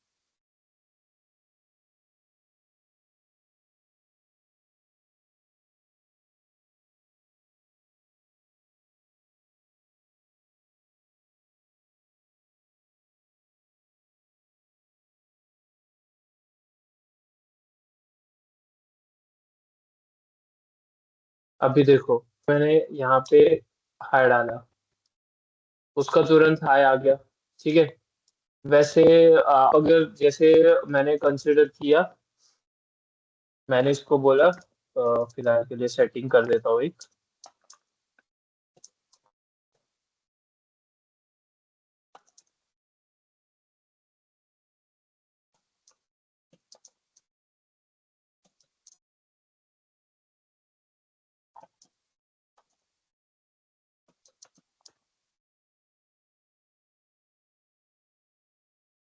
अभी देखो, मैंने यहाँ पे हाय डाला, उसका तुरंत हाय आ गया, ठीक है। वैसे अगर जैसे मैंने कंसिडर किया, मैंने इसको बोला फिलहाल के लिए सेटिंग कर देता हूँ एक।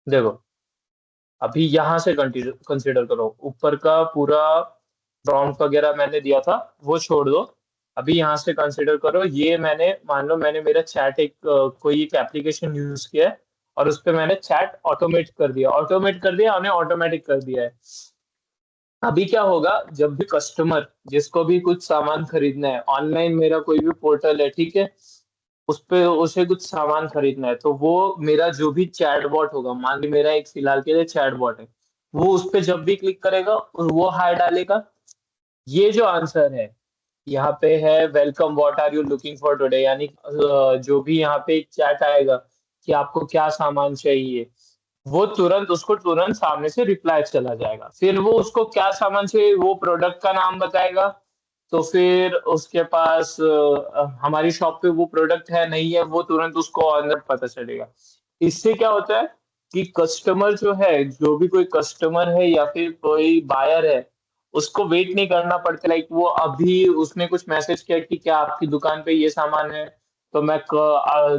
देखो, अभी यहाँ से कंसिडर करो, ऊपर का पूरा प्रॉम्प्ट वगैरह मैंने दिया था वो छोड़ दो। अभी यहाँ से कंसिडर करो, ये मैंने मान लो मैंने मेरा चैट एक कोई एक एप्लीकेशन यूज किया है, और उस पे मैंने चैट ऑटोमेट कर दिया, उन्हें ऑटोमेटिक कर दिया है। अभी क्या होगा, जब भी कस्टमर जिसको भी कुछ सामान खरीदना है ऑनलाइन, मेरा कोई भी पोर्टल है, ठीक है, उस पे उसे कुछ सामान खरीदना है, तो वो मेरा जो भी चैट बॉट होगा, मान ली मेरा एक फिलहाल के लिए चैट बॉट है, वो उस पे जब भी क्लिक करेगा और वो हाय डालेगा, ये जो आंसर है यहाँ पे है, welcome what are you looking for today, यानी जो भी यहाँ पे एक चैट आएगा कि आपको क्या सामान चाहिए, वो तुरंत उसको तुरंत सामने से रिप्लाई चला जाएगा। फिर वो उसको क्या सामान चाहिए, वो प्रोडक्ट का नाम बताएगा। तो फिर उसके पास हमारी शॉप पे वो प्रोडक्ट है नहीं है, वो तुरंत उसको अंदर पता चलेगा। इससे क्या होता है कि कस्टमर जो है, जो भी कोई कस्टमर है या फिर कोई बायर है, उसको वेट नहीं करना पड़ता। लाइक वो अभी उसने कुछ मैसेज किया कि क्या आपकी दुकान पे ये सामान है, तो मैं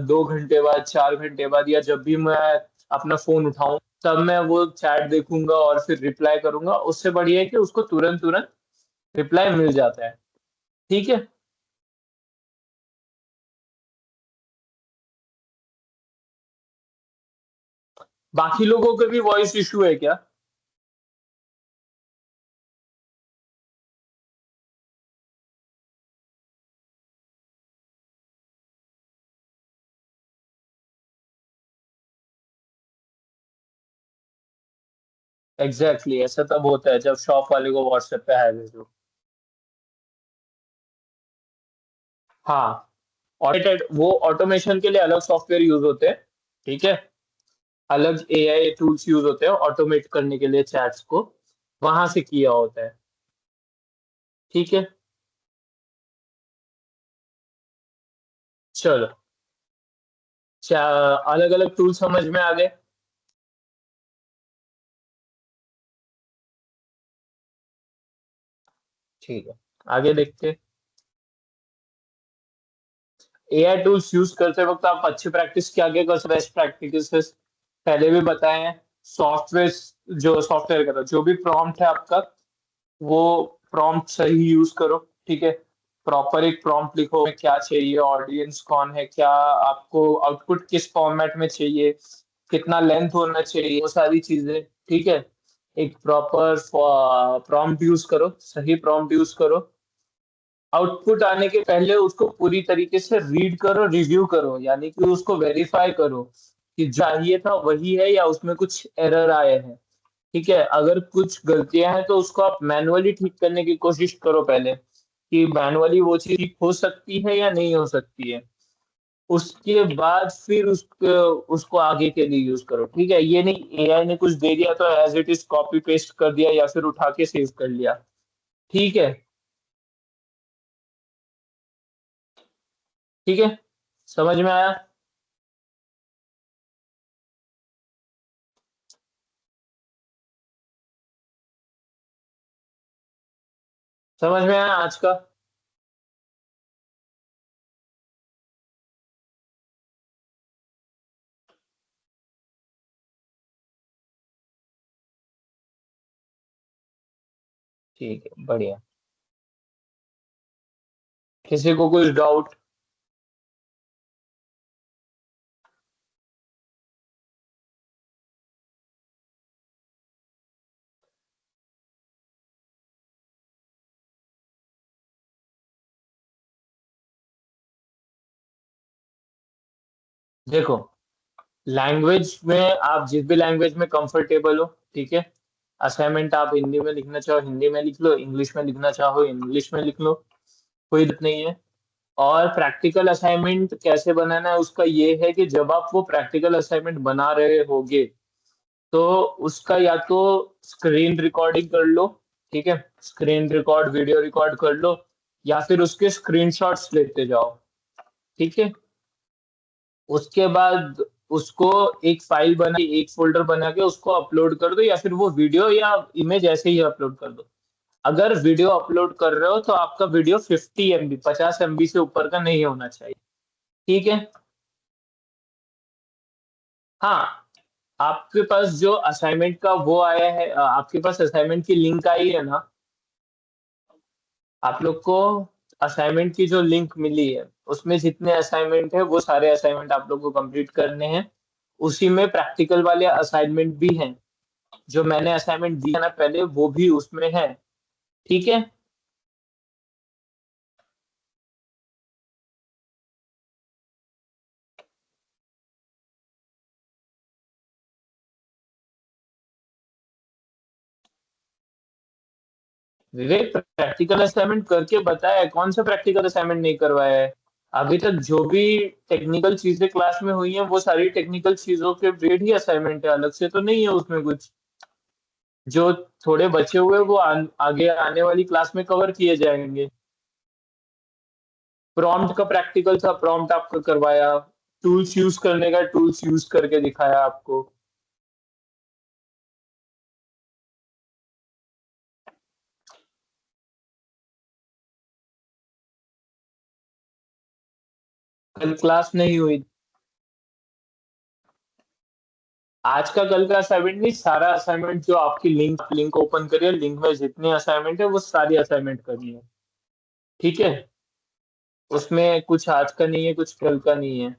2 घंटे बाद, 4 घंटे बाद, या जब भी मैं अपना फोन उठाऊं, तब मैं वो चैट देखूंगा और फिर रिप्लाई करूंगा। उससे बढ़िया है कि उसको तुरंत तुरंत रिप्लाई मिल जाता है। ठीक है। बाकी लोगों के भी वॉइस इशू है क्या? एग्जैक्टली exactly, ऐसा तब होता है जब शॉप वाले को व्हाट्सएप पे हाय भेजो। हाँ, ऑटोमेटेड, वो ऑटोमेशन के लिए अलग सॉफ्टवेयर यूज होते हैं। ठीक है, अलग एआई टूल्स यूज होते हैं ऑटोमेट करने के लिए चैट्स को, वहां से किया होता है। ठीक है, चलो, अलग अलग टूल समझ में आ गए। ठीक है, आगे देखते हैं। एआई टूल्स यूज करते वक्त आप अच्छी प्रैक्टिस के आगे कर सकते, बेस्ट प्रैक्टिसेस पहले भी बताए हैं। सॉफ्टवेयर, जो सॉफ्टवेयर का था, जो भी प्रॉम्प्ट है आपका, वो प्रॉम्प्ट सही यूज करो। ठीक है, प्रॉपर एक प्रॉम्प्ट लिखो, क्या चाहिए, ऑडियंस कौन है, क्या आपको आउटपुट किस फॉर्मेट में चाहिए, कितना लेंथ होना चाहिए, वो सारी चीजें। ठीक है, एक प्रॉपर प्रॉम्प्ट यूज करो, सही प्रॉम्प्ट यूज करो। आउटपुट आने के पहले उसको पूरी तरीके से रीड करो, रिव्यू करो, यानी कि उसको वेरीफाई करो कि जो चाहिए था वही है या उसमें कुछ एरर आए हैं। ठीक है, अगर कुछ गलतियां हैं तो उसको आप मैनुअली ठीक करने की कोशिश करो पहले, कि मैनुअली वो चीज ठीक हो सकती है या नहीं हो सकती है। उसके बाद फिर उसको आगे के लिए यूज करो। ठीक है, ये नहीं एआई ने कुछ दे दिया तो as it is copy paste कर दिया या फिर उठा के सेव कर लिया। ठीक है। ठीक है, समझ में आया? समझ में आया आज का? ठीक है, बढ़िया। किसी को कुछ डाउट? देखो, लैंग्वेज में आप जिस भी लैंग्वेज में कंफर्टेबल हो, ठीक है, असाइनमेंट आप हिंदी में लिखना चाहो हिंदी में लिख लो, इंग्लिश में लिखना चाहो इंग्लिश में लिख लो, कोई दिक्कत नहीं है। और प्रैक्टिकल असाइनमेंट कैसे बनाना है उसका ये है कि जब आप वो प्रैक्टिकल असाइनमेंट बना रहे होगे तो उसका या तो स्क्रीन रिकॉर्डिंग कर लो, ठीक है, स्क्रीन रिकॉर्ड वीडियो रिकॉर्ड कर लो, या फिर उसके स्क्रीनशॉट्स लेते जाओ, ठीक है। उसके बाद उसको एक फाइल बना एक फोल्डर बना के उसको अपलोड कर दो, या फिर वो वीडियो या इमेज ऐसे ही अपलोड कर दो। अगर वीडियो अपलोड कर रहे हो तो आपका वीडियो 50 MB 50 MB से ऊपर का नहीं होना चाहिए, ठीक है। हाँ, आपके पास जो असाइनमेंट का वो आया है, आपके पास असाइनमेंट की लिंक आई है ना, आप लोग को असाइनमेंट की जो लिंक मिली है उसमें जितने असाइनमेंट है वो सारे असाइनमेंट आप लोग को कंप्लीट करने हैं। उसी में प्रैक्टिकल वाले असाइनमेंट भी हैं, जो मैंने असाइनमेंट दिया ना पहले वो भी उसमें है, ठीक है। विवेक, प्रैक्टिकल असाइनमेंट करके बताया, कौन सा प्रैक्टिकल असाइनमेंट नहीं करवाया है? अभी तक जो भी टेक्निकल चीजें क्लास में हुई हैं वो सारी टेक्निकल चीजों के रिलेटेड ही असाइनमेंट है, अलग से तो नहीं है उसमें कुछ। जो थोड़े बचे हुए वो आगे आने वाली क्लास में कवर किए जाएंगे। प्रॉम्प्ट का प्रैक्टिकल था, प्रॉम्प्ट आपको करवाया, टूल्स यूज करने का टूल्स यूज करके दिखाया आपको। कल क्लास नहीं हुई। आज का कल का असाइनमेंट नहीं, सारा असाइनमेंट जो आपकी लिंक लिंक ओपन करिए, लिंक में जितने असाइनमेंट है वो सारी असाइनमेंट करनी है, ठीक है। उसमें कुछ आज का नहीं है, कुछ कल का नहीं है।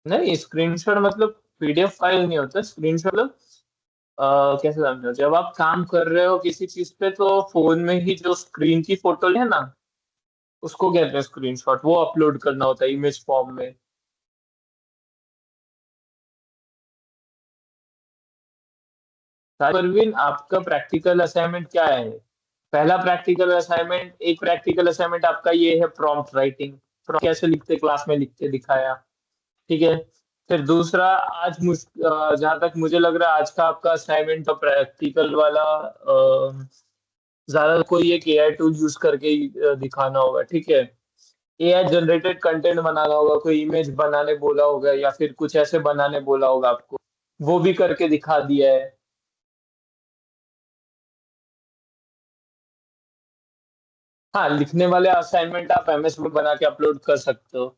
नहीं, स्क्रीनशॉट मतलब पीडीएफ फाइल नहीं होता स्क्रीनशॉट, मतलब कैसे समझो, जब आप काम कर रहे हो किसी चीज पे तो फोन में ही जो स्क्रीन की फोटो है ना, उसको कहते हैं स्क्रीनशॉट, वो अपलोड करना होता है इमेज फॉर्म में। परवीन, आपका प्रैक्टिकल असाइनमेंट क्या है? पहला प्रैक्टिकल असाइनमेंट, एक प्रैक्टिकल असाइनमेंट आपका ये है प्रॉम्प्ट राइटिंग, प्रॉम्प्ट कैसे लिखते क्लास में लिख के दिखाया, ठीक है। फिर दूसरा, जहाँ तक मुझे लग रहा है आज का आपका असाइनमेंट तो प्रैक्टिकल वाला ज्यादा कोई एक एआई टूल यूज करके ही, दिखाना होगा, ठीक है। एआई जनरेटेड कंटेंट बनाना होगा, कोई इमेज बनाने बोला होगा या फिर कुछ ऐसे बनाने बोला होगा आपको, वो भी करके दिखा दिया है। हाँ, लिखने वाले असाइनमेंट आप एमएस में बना के अपलोड कर सकते हो।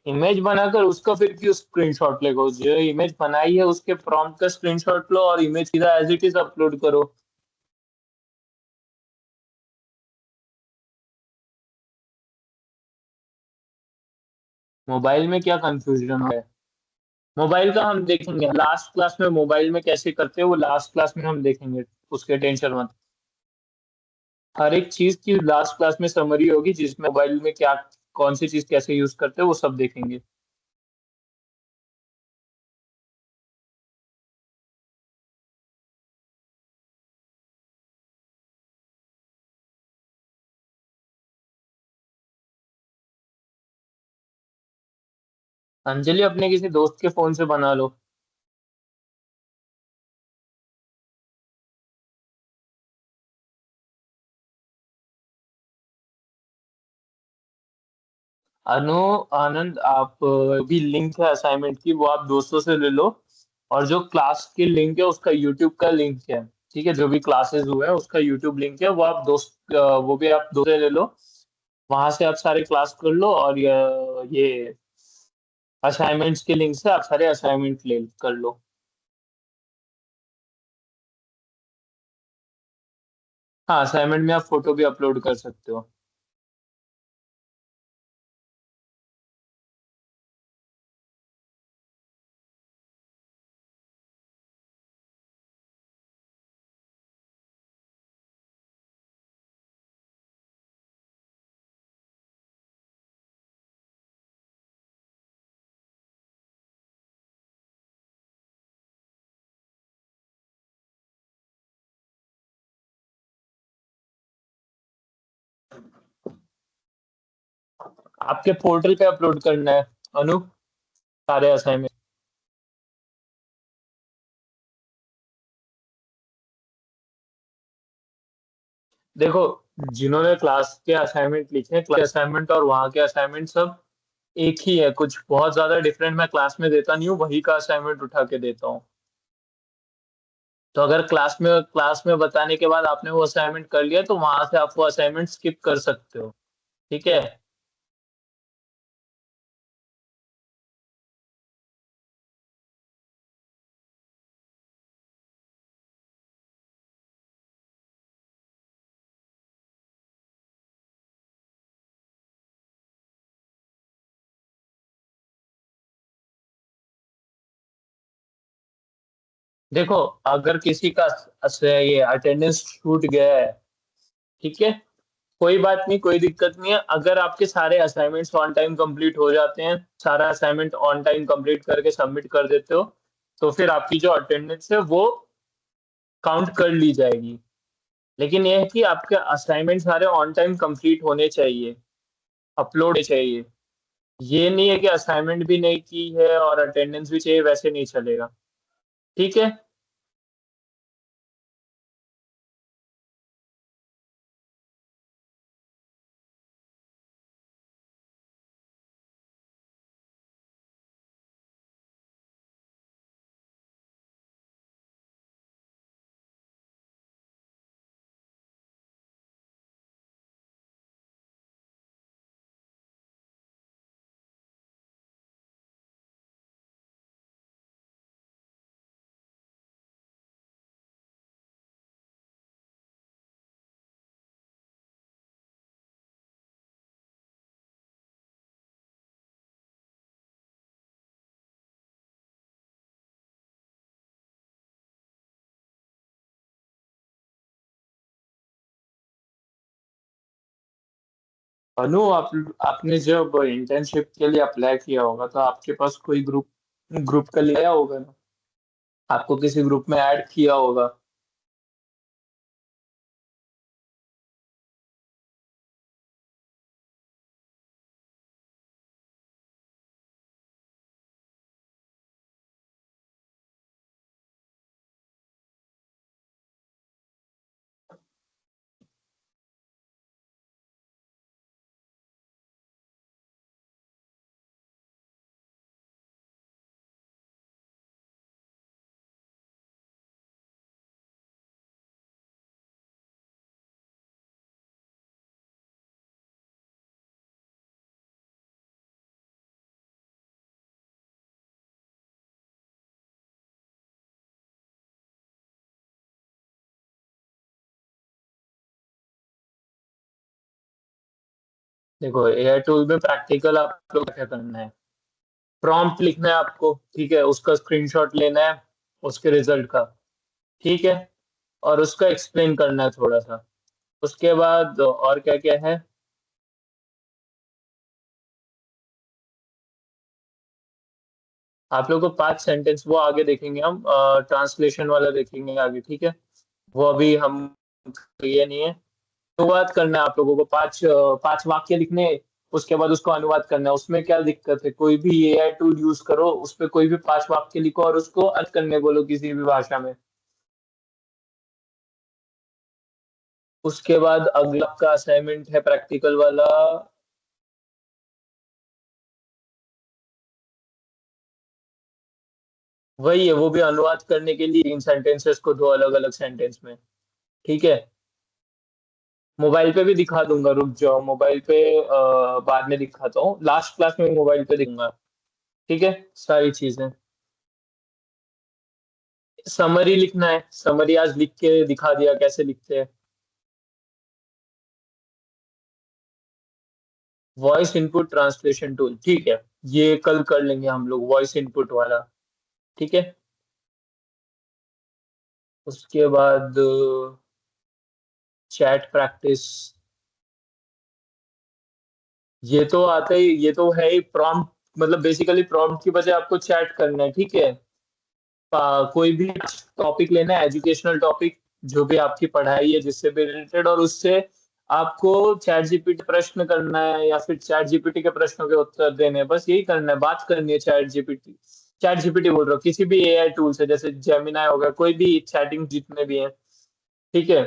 इमेज बनाकर उसका फिर क्यों स्क्रीनशॉट लेगा? जो इमेज बनाई है उसके प्रॉम्प्ट का स्क्रीनशॉट लो और इमेज सीधा एज इट इज अपलोड करो। मोबाइल में क्या कंफ्यूजन है? मोबाइल का हम देखेंगे लास्ट क्लास में, मोबाइल में कैसे करते हैं वो लास्ट क्लास में हम देखेंगे, उसके टेंशन मत। हर एक चीज की लास्ट क्लास में समरी होगी जिसमें मोबाइल में क्या, कौन सी चीज कैसे यूज करते हैं वो सब देखेंगे। अंजलि, अपने किसी दोस्त के फोन से बना लो। अनु, आनंद, आप भी लिंक है असाइनमेंट की वो आप दोस्तों से ले लो। और जो क्लास की लिंक है उसका यूट्यूब का लिंक है, ठीक है, जो भी क्लासेस हुए हैं उसका यूट्यूब लिंक है, वो आप वो भी आप दोस्त से ले लो। वहां से आप सारे क्लास कर लो और ये असाइनमेंट्स के लिंक से आप सारे असाइनमेंट ले कर लो। हाँ, असाइनमेंट में आप फोटो भी अपलोड कर सकते हो। आपके पोर्टल पे अपलोड करना है अनु, सारे असाइनमेंट। देखो, जिन्होंने क्लास के असाइनमेंट लिखे हैं, क्लास असाइनमेंट और वहाँ के असाइनमेंट सब एक ही है, कुछ बहुत ज्यादा डिफरेंट मैं क्लास में देता नहीं हूँ, वही का असाइनमेंट उठा के देता हूँ। तो अगर क्लास में बताने के बाद आपने वो असाइनमेंट कर लिया तो वहां से आप वो असाइनमेंट स्किप कर सकते हो। ठीक है। देखो, अगर किसी का ये अटेंडेंस छूट गया है, ठीक है, कोई बात नहीं, कोई दिक्कत नहीं है। अगर आपके सारे असाइनमेंट्स ऑन टाइम कंप्लीट हो जाते हैं, सारा असाइनमेंट ऑन टाइम कंप्लीट करके सबमिट कर देते हो, तो फिर आपकी जो अटेंडेंस है वो काउंट कर ली जाएगी। लेकिन यह है कि आपके असाइनमेंट सारे ऑन टाइम कंप्लीट होने चाहिए, अपलोड होने चाहिए। ये नहीं है कि असाइनमेंट भी नहीं की है और अटेंडेंस भी चाहिए, वैसे नहीं चलेगा। ठीक है। अनु, आपने जब इंटर्नशिप के लिए अप्लाई किया होगा तो आपके पास कोई ग्रुप ग्रुप का लिया होगा ना, आपको किसी ग्रुप में ऐड किया होगा। देखो, एआई टूल में प्रैक्टिकल आप लोग क्या करना है, प्रॉम्प्ट लिखना है आपको, ठीक है, उसका स्क्रीनशॉट लेना है, उसके रिजल्ट का, ठीक है, और उसका एक्सप्लेन करना है थोड़ा सा। उसके बाद और क्या क्या है, आप लोग को 5 सेंटेंस वो आगे देखेंगे, हम ट्रांसलेशन वाला देखेंगे आगे, ठीक है। वो अभी हम, ये नहीं है। अनुवाद करना है आप लोगों को, 5 वाक्य लिखने हैं, उसके बाद उसको अनुवाद करना है। उसमें क्या दिक्कत है, कोई भी एआई टूल यूज करो, उस पे कोई भी 5 वाक्य लिखो और उसको अर्थ करने बोलो किसी भी भाषा में। उसके बाद अगला का असाइनमेंट है प्रैक्टिकल वाला। वही है, वो भी अनुवाद करने के लिए 3 सेंटेंसेस को दो अलग अलग सेंटेंस में। ठीक है। मोबाइल पे भी दिखा दूंगा, रुक जाओ, मोबाइल पे बाद में दिखाता हूँ, लास्ट क्लास में मोबाइल पे दिखूंगा। ठीक है, सारी चीजें। समरी लिखना है, समरी आज लिख के दिखा दिया कैसे लिखते हैं। वॉइस इनपुट ट्रांसलेशन टूल, ठीक है, ये कल कर लेंगे हम लोग, वॉइस इनपुट वाला। ठीक है। उसके बाद चैट प्रैक्टिस, ये तो आता ही, ये तो है ही प्रॉम्प्ट, मतलब बेसिकली प्रॉम्प्ट की बजाय आपको चैट करना है, ठीक है। कोई भी टॉपिक लेना है, एजुकेशनल टॉपिक, जो भी आपकी पढ़ाई है जिससे भी रिलेटेड, और उससे आपको चैट जीपीटी प्रश्न करना है या फिर चैट जीपीटी के प्रश्नों के उत्तर देने हैं, बस यही करना है, बात करनी है चैट जीपीटी बोल रहा हूँ, किसी भी एआई टूल से, जैसे जेमिनाई हो गया, कोई भी चैटिंग जितने भी हैं, ठीक है।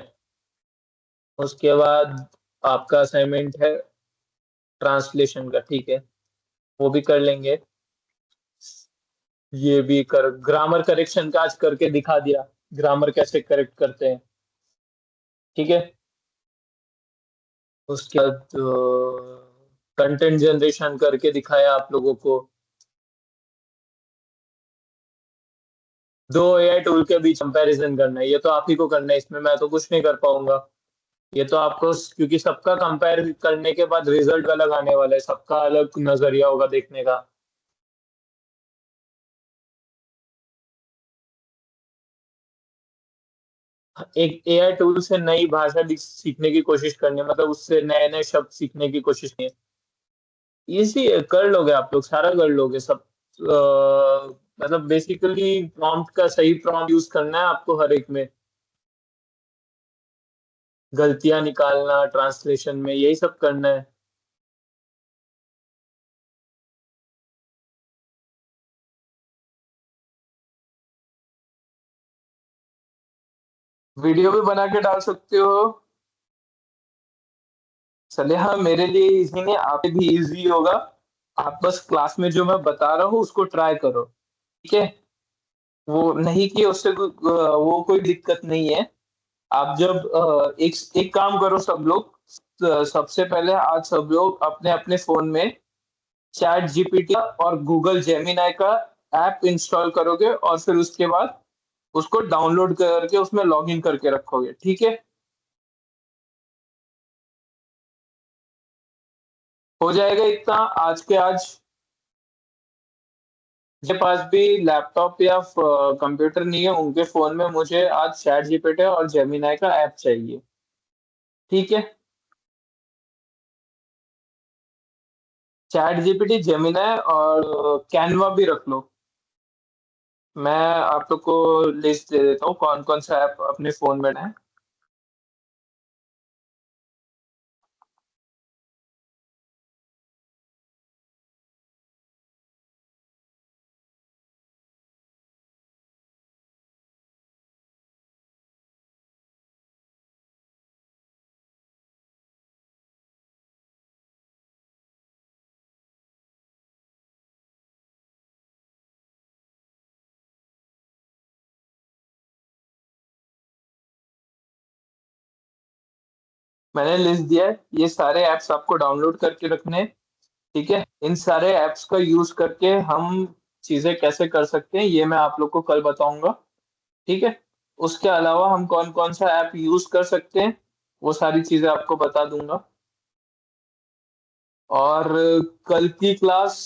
उसके बाद आपका असाइनमेंट है ट्रांसलेशन का, ठीक है, वो भी कर लेंगे। ये भी कर, ग्रामर करेक्शन का आज करके दिखा दिया, ग्रामर कैसे करेक्ट करते हैं, ठीक है। उसके बाद कंटेंट जनरेशन करके दिखाया आप लोगों को। दो एआई टूल के बीच कंपैरिजन करना है, ये तो आप ही को करना है, इसमें मैं तो कुछ नहीं कर पाऊंगा। ये तो आपको, क्योंकि सबका कंपेयर करने के बाद रिजल्ट अलग आने वाला है, सबका अलग नजरिया होगा देखने का। एक एआई टूल से नई भाषा सीखने की कोशिश करनी है, मतलब उससे नए नए शब्द सीखने की कोशिश नहीं है, इजी कर लोगे आप लोग, सारा कर लोगे सब। मतलब बेसिकली प्रॉम्प्ट का सही प्रॉम्प्ट यूज करना है आपको हर एक में, गलतियां निकालना ट्रांसलेशन में, यही सब करना है। वीडियो भी बना के डाल सकते हो। चले, हाँ, मेरे लिए इजी नहीं, आप भी इजी होगा। आप बस क्लास में जो मैं बता रहा हूँ उसको ट्राई करो, ठीक है। वो नहीं कि उससे वो कोई दिक्कत नहीं है। आप जब एक एक काम करो सब लोग, सबसे पहले आज सब लोग अपने अपने फोन में चैट जीपीटी और गूगल जेमिनाई का ऐप इंस्टॉल करोगे, और फिर उसके बाद उसको डाउनलोड करके उसमें लॉगिन करके रखोगे, ठीक है। हो जाएगा इतना आज के आज। जिनके पास भी लैपटॉप या कंप्यूटर नहीं है, उनके फोन में मुझे आज चैट जीपीटी और जेमिनाई का ऐप चाहिए, ठीक है। चैट जीपीटी, जेमिनाई और कैनवा भी रख लो। मैं आप लोग को लिस्ट दे देता हूँ कौन कौन सा ऐप अपने फोन में है। मैंने लिस्ट दिया है, ये सारे ऐप्स आपको डाउनलोड करके रखने हैं, ठीक है। इन सारे ऐप्स का यूज करके हम चीजें कैसे कर सकते हैं ये मैं आप लोग को कल बताऊंगा, ठीक है। उसके अलावा हम कौन कौन सा ऐप यूज कर सकते हैं वो सारी चीजें आपको बता दूंगा। और कल की क्लास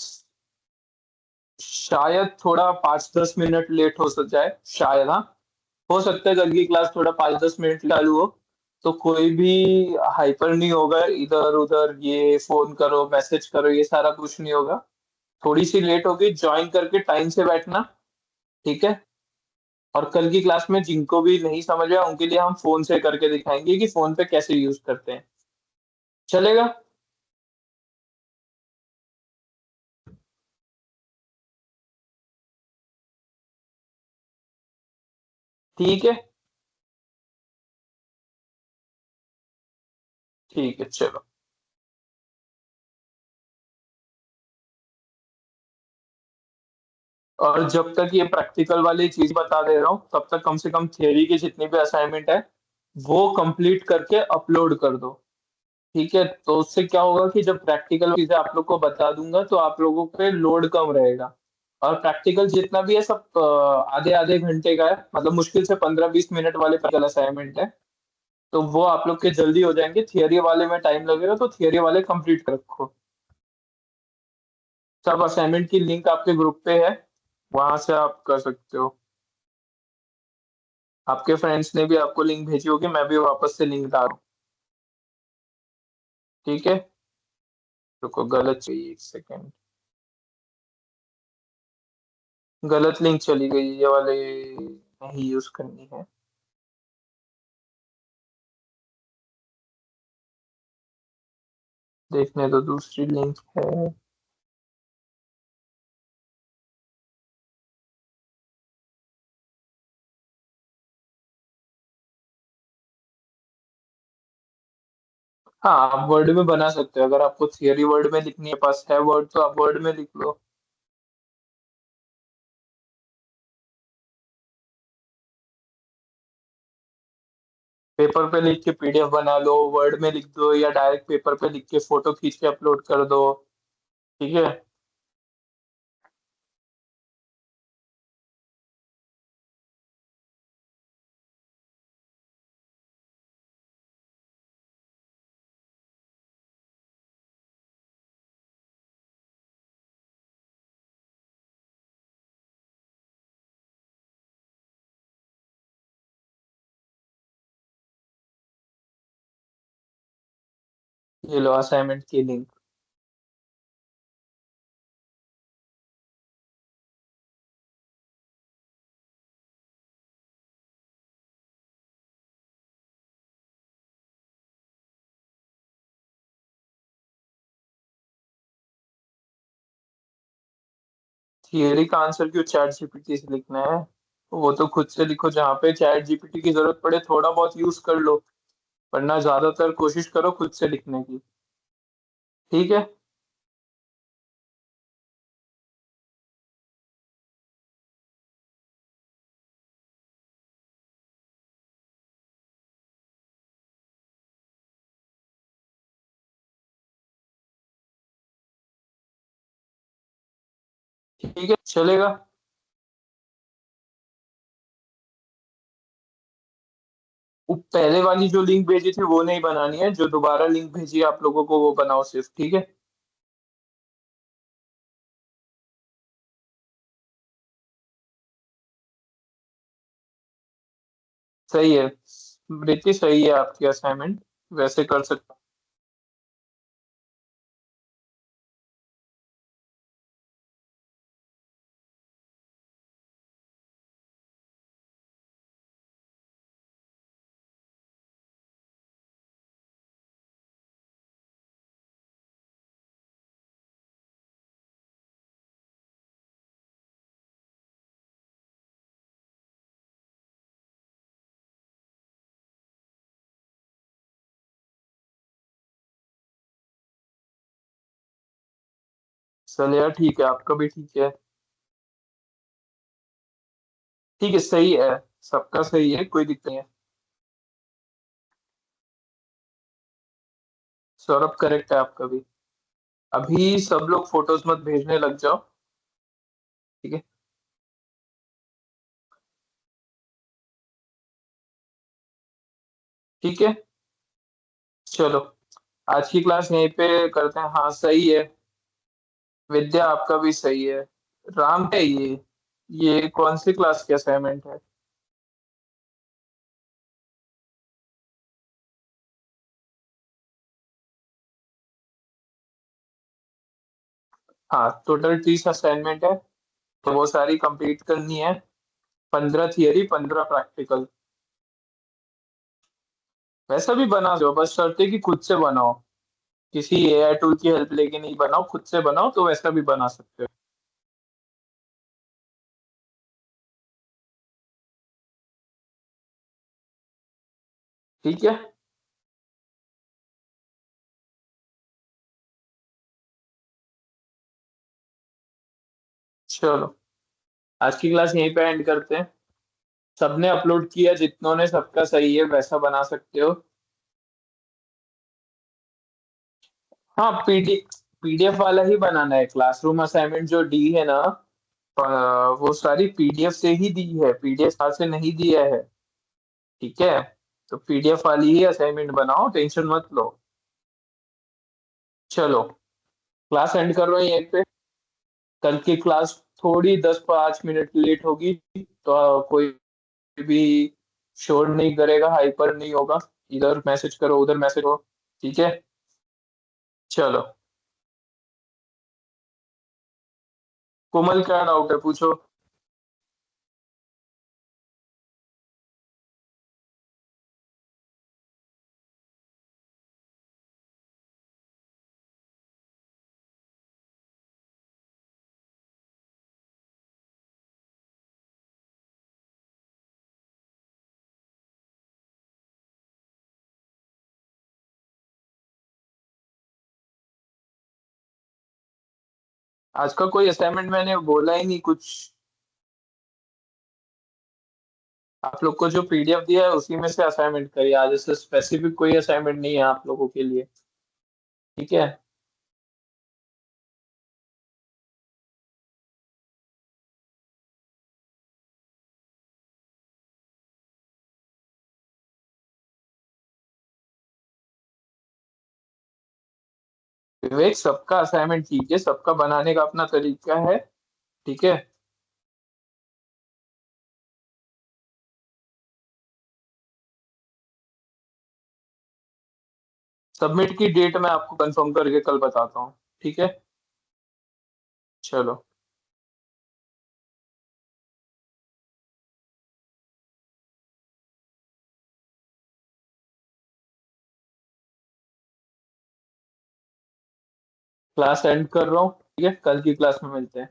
शायद थोड़ा 5-10 मिनट लेट हो सक जाए, शायद, हाँ। हो सकता है कल की क्लास थोड़ा 5-10 मिनट चालू हो, तो कोई भी हाइपर नहीं होगा इधर उधर, ये फोन करो मैसेज करो ये सारा कुछ नहीं होगा। थोड़ी सी लेट होगी, ज्वाइन करके टाइम से बैठना, ठीक है। और कल की क्लास में जिनको भी नहीं समझ आया उनके लिए हम फोन से करके दिखाएंगे कि फोन पे कैसे यूज करते हैं, चलेगा। ठीक है, ठीक है, चलो। और जब तक ये प्रैक्टिकल वाली चीज बता दे रहा हूँ, तब तक कम से कम थियरी के जितनी भी असाइनमेंट है वो कंप्लीट करके अपलोड कर दो, ठीक है। तो उससे क्या होगा कि जब प्रैक्टिकल चीजें आप लोग को बता दूंगा तो आप लोगों पे लोड कम रहेगा। और प्रैक्टिकल जितना भी है सब आधे आधे घंटे का है, मतलब मुश्किल से 15-20 मिनट वाले प्रैक्टिकल असाइनमेंट है। तो वो आप लोग के जल्दी हो जाएंगे, थियरी वाले में टाइम लगेगा, तो थियरी वाले कंप्लीट कर रखो। सब असाइनमेंट की लिंक आपके ग्रुप पे है, वहां से आप कर सकते हो। आपके फ्रेंड्स ने भी आपको लिंक भेजी होगी, मैं भी वापस से लिंक डाल रहा हूँ, ठीक है। रुको, गलत चाहिए, एक सेकेंड। गलत लिंक चली गई, ये वाले नहीं यूज करनी है। देखने दो, दूसरी लिंक है। हाँ, आप वर्ड में बना सकते हो, अगर आपको थियरी वर्ड में लिखनी है, पास है वर्ड तो आप वर्ड में लिख लो। पेपर पे लिख के पीडीएफ बना लो, वर्ड में लिख दो, या डायरेक्ट पेपर पे लिख के फोटो खींच के अपलोड कर दो। ठीक है। ये लो असाइनमेंट की लिंक। थियरी का आंसर क्यों चैट जीपीटी से लिखना है? वो तो खुद से लिखो, जहाँ पे चैट जीपीटी की जरूरत पड़े थोड़ा बहुत यूज कर लो, वरना ज्यादातर कोशिश करो खुद से लिखने की। ठीक है। ठीक है, चलेगा। वो पहले वाली जो लिंक भेजी थी वो नहीं बनानी है, जो दोबारा लिंक भेजी है आप लोगों को वो बनाओ सिर्फ, ठीक है। सही है। प्रीति, सही है आपकी असाइनमेंट, वैसे कर सकते। चल यार, ठीक है, आपका भी ठीक है। ठीक है, सही है। सबका सही है, कोई दिक्कत नहीं है। सौरभ, करेक्ट है आपका भी। अभी सब लोग फोटोज मत भेजने लग जाओ। ठीक है। ठीक है, चलो, आज की क्लास यहीं पे करते हैं। हाँ, सही है। विद्या, आपका भी सही है। राम है ये कौन सी क्लास की असाइनमेंट है? हाँ, टोटल 30 असाइनमेंट है, तो वो सारी कंप्लीट करनी है। 15 थियरी, 15 प्रैक्टिकल। वैसा भी बना दो, बस शर्त है कि खुद से बनाओ। किसी एआई टूल की हेल्प लेके नहीं बनाओ, खुद से बनाओ तो वैसा भी बना सकते हो। ठीक है। चलो, आज की क्लास यहीं पे एंड करते हैं। सबने अपलोड किया, जितनों ने, सबका सही है, वैसा बना सकते हो। हाँ, पीडीएफ वाला ही बनाना है। क्लासरूम असाइनमेंट जो डी है ना, वो सारी पीडीएफ से ही दी है, पीडीएफ से नहीं दिया है। ठीक है। तो पीडीएफ वाली ही असाइनमेंट बनाओ, टेंशन मत लो। चलो, क्लास एंड कर रहे हैं यहीं पे। कल की क्लास थोड़ी 10-5 मिनट लेट होगी, तो कोई भी शोर नहीं करेगा, हाइपर नहीं होगा। इधर मैसेज करो, उधर मैसेज करो। ठीक है। चलो, कोमल, क्या डाउट है, पूछो। आज का कोई असाइनमेंट मैंने बोला ही नहीं कुछ। आप लोग को जो पीडीएफ दिया है उसी में से असाइनमेंट करिए, आज ऐसे स्पेसिफिक कोई असाइनमेंट नहीं है आप लोगों के लिए। ठीक है। विवेक, सबका असाइनमेंट कीजिए, सबका बनाने का अपना तरीका है। ठीक है। सबमिट की डेट मैं आपको कंफर्म करके कल बताता हूँ। ठीक है। चलो। क्लास एंड कर रहा हूँ। ठीक है, कल की क्लास में मिलते हैं।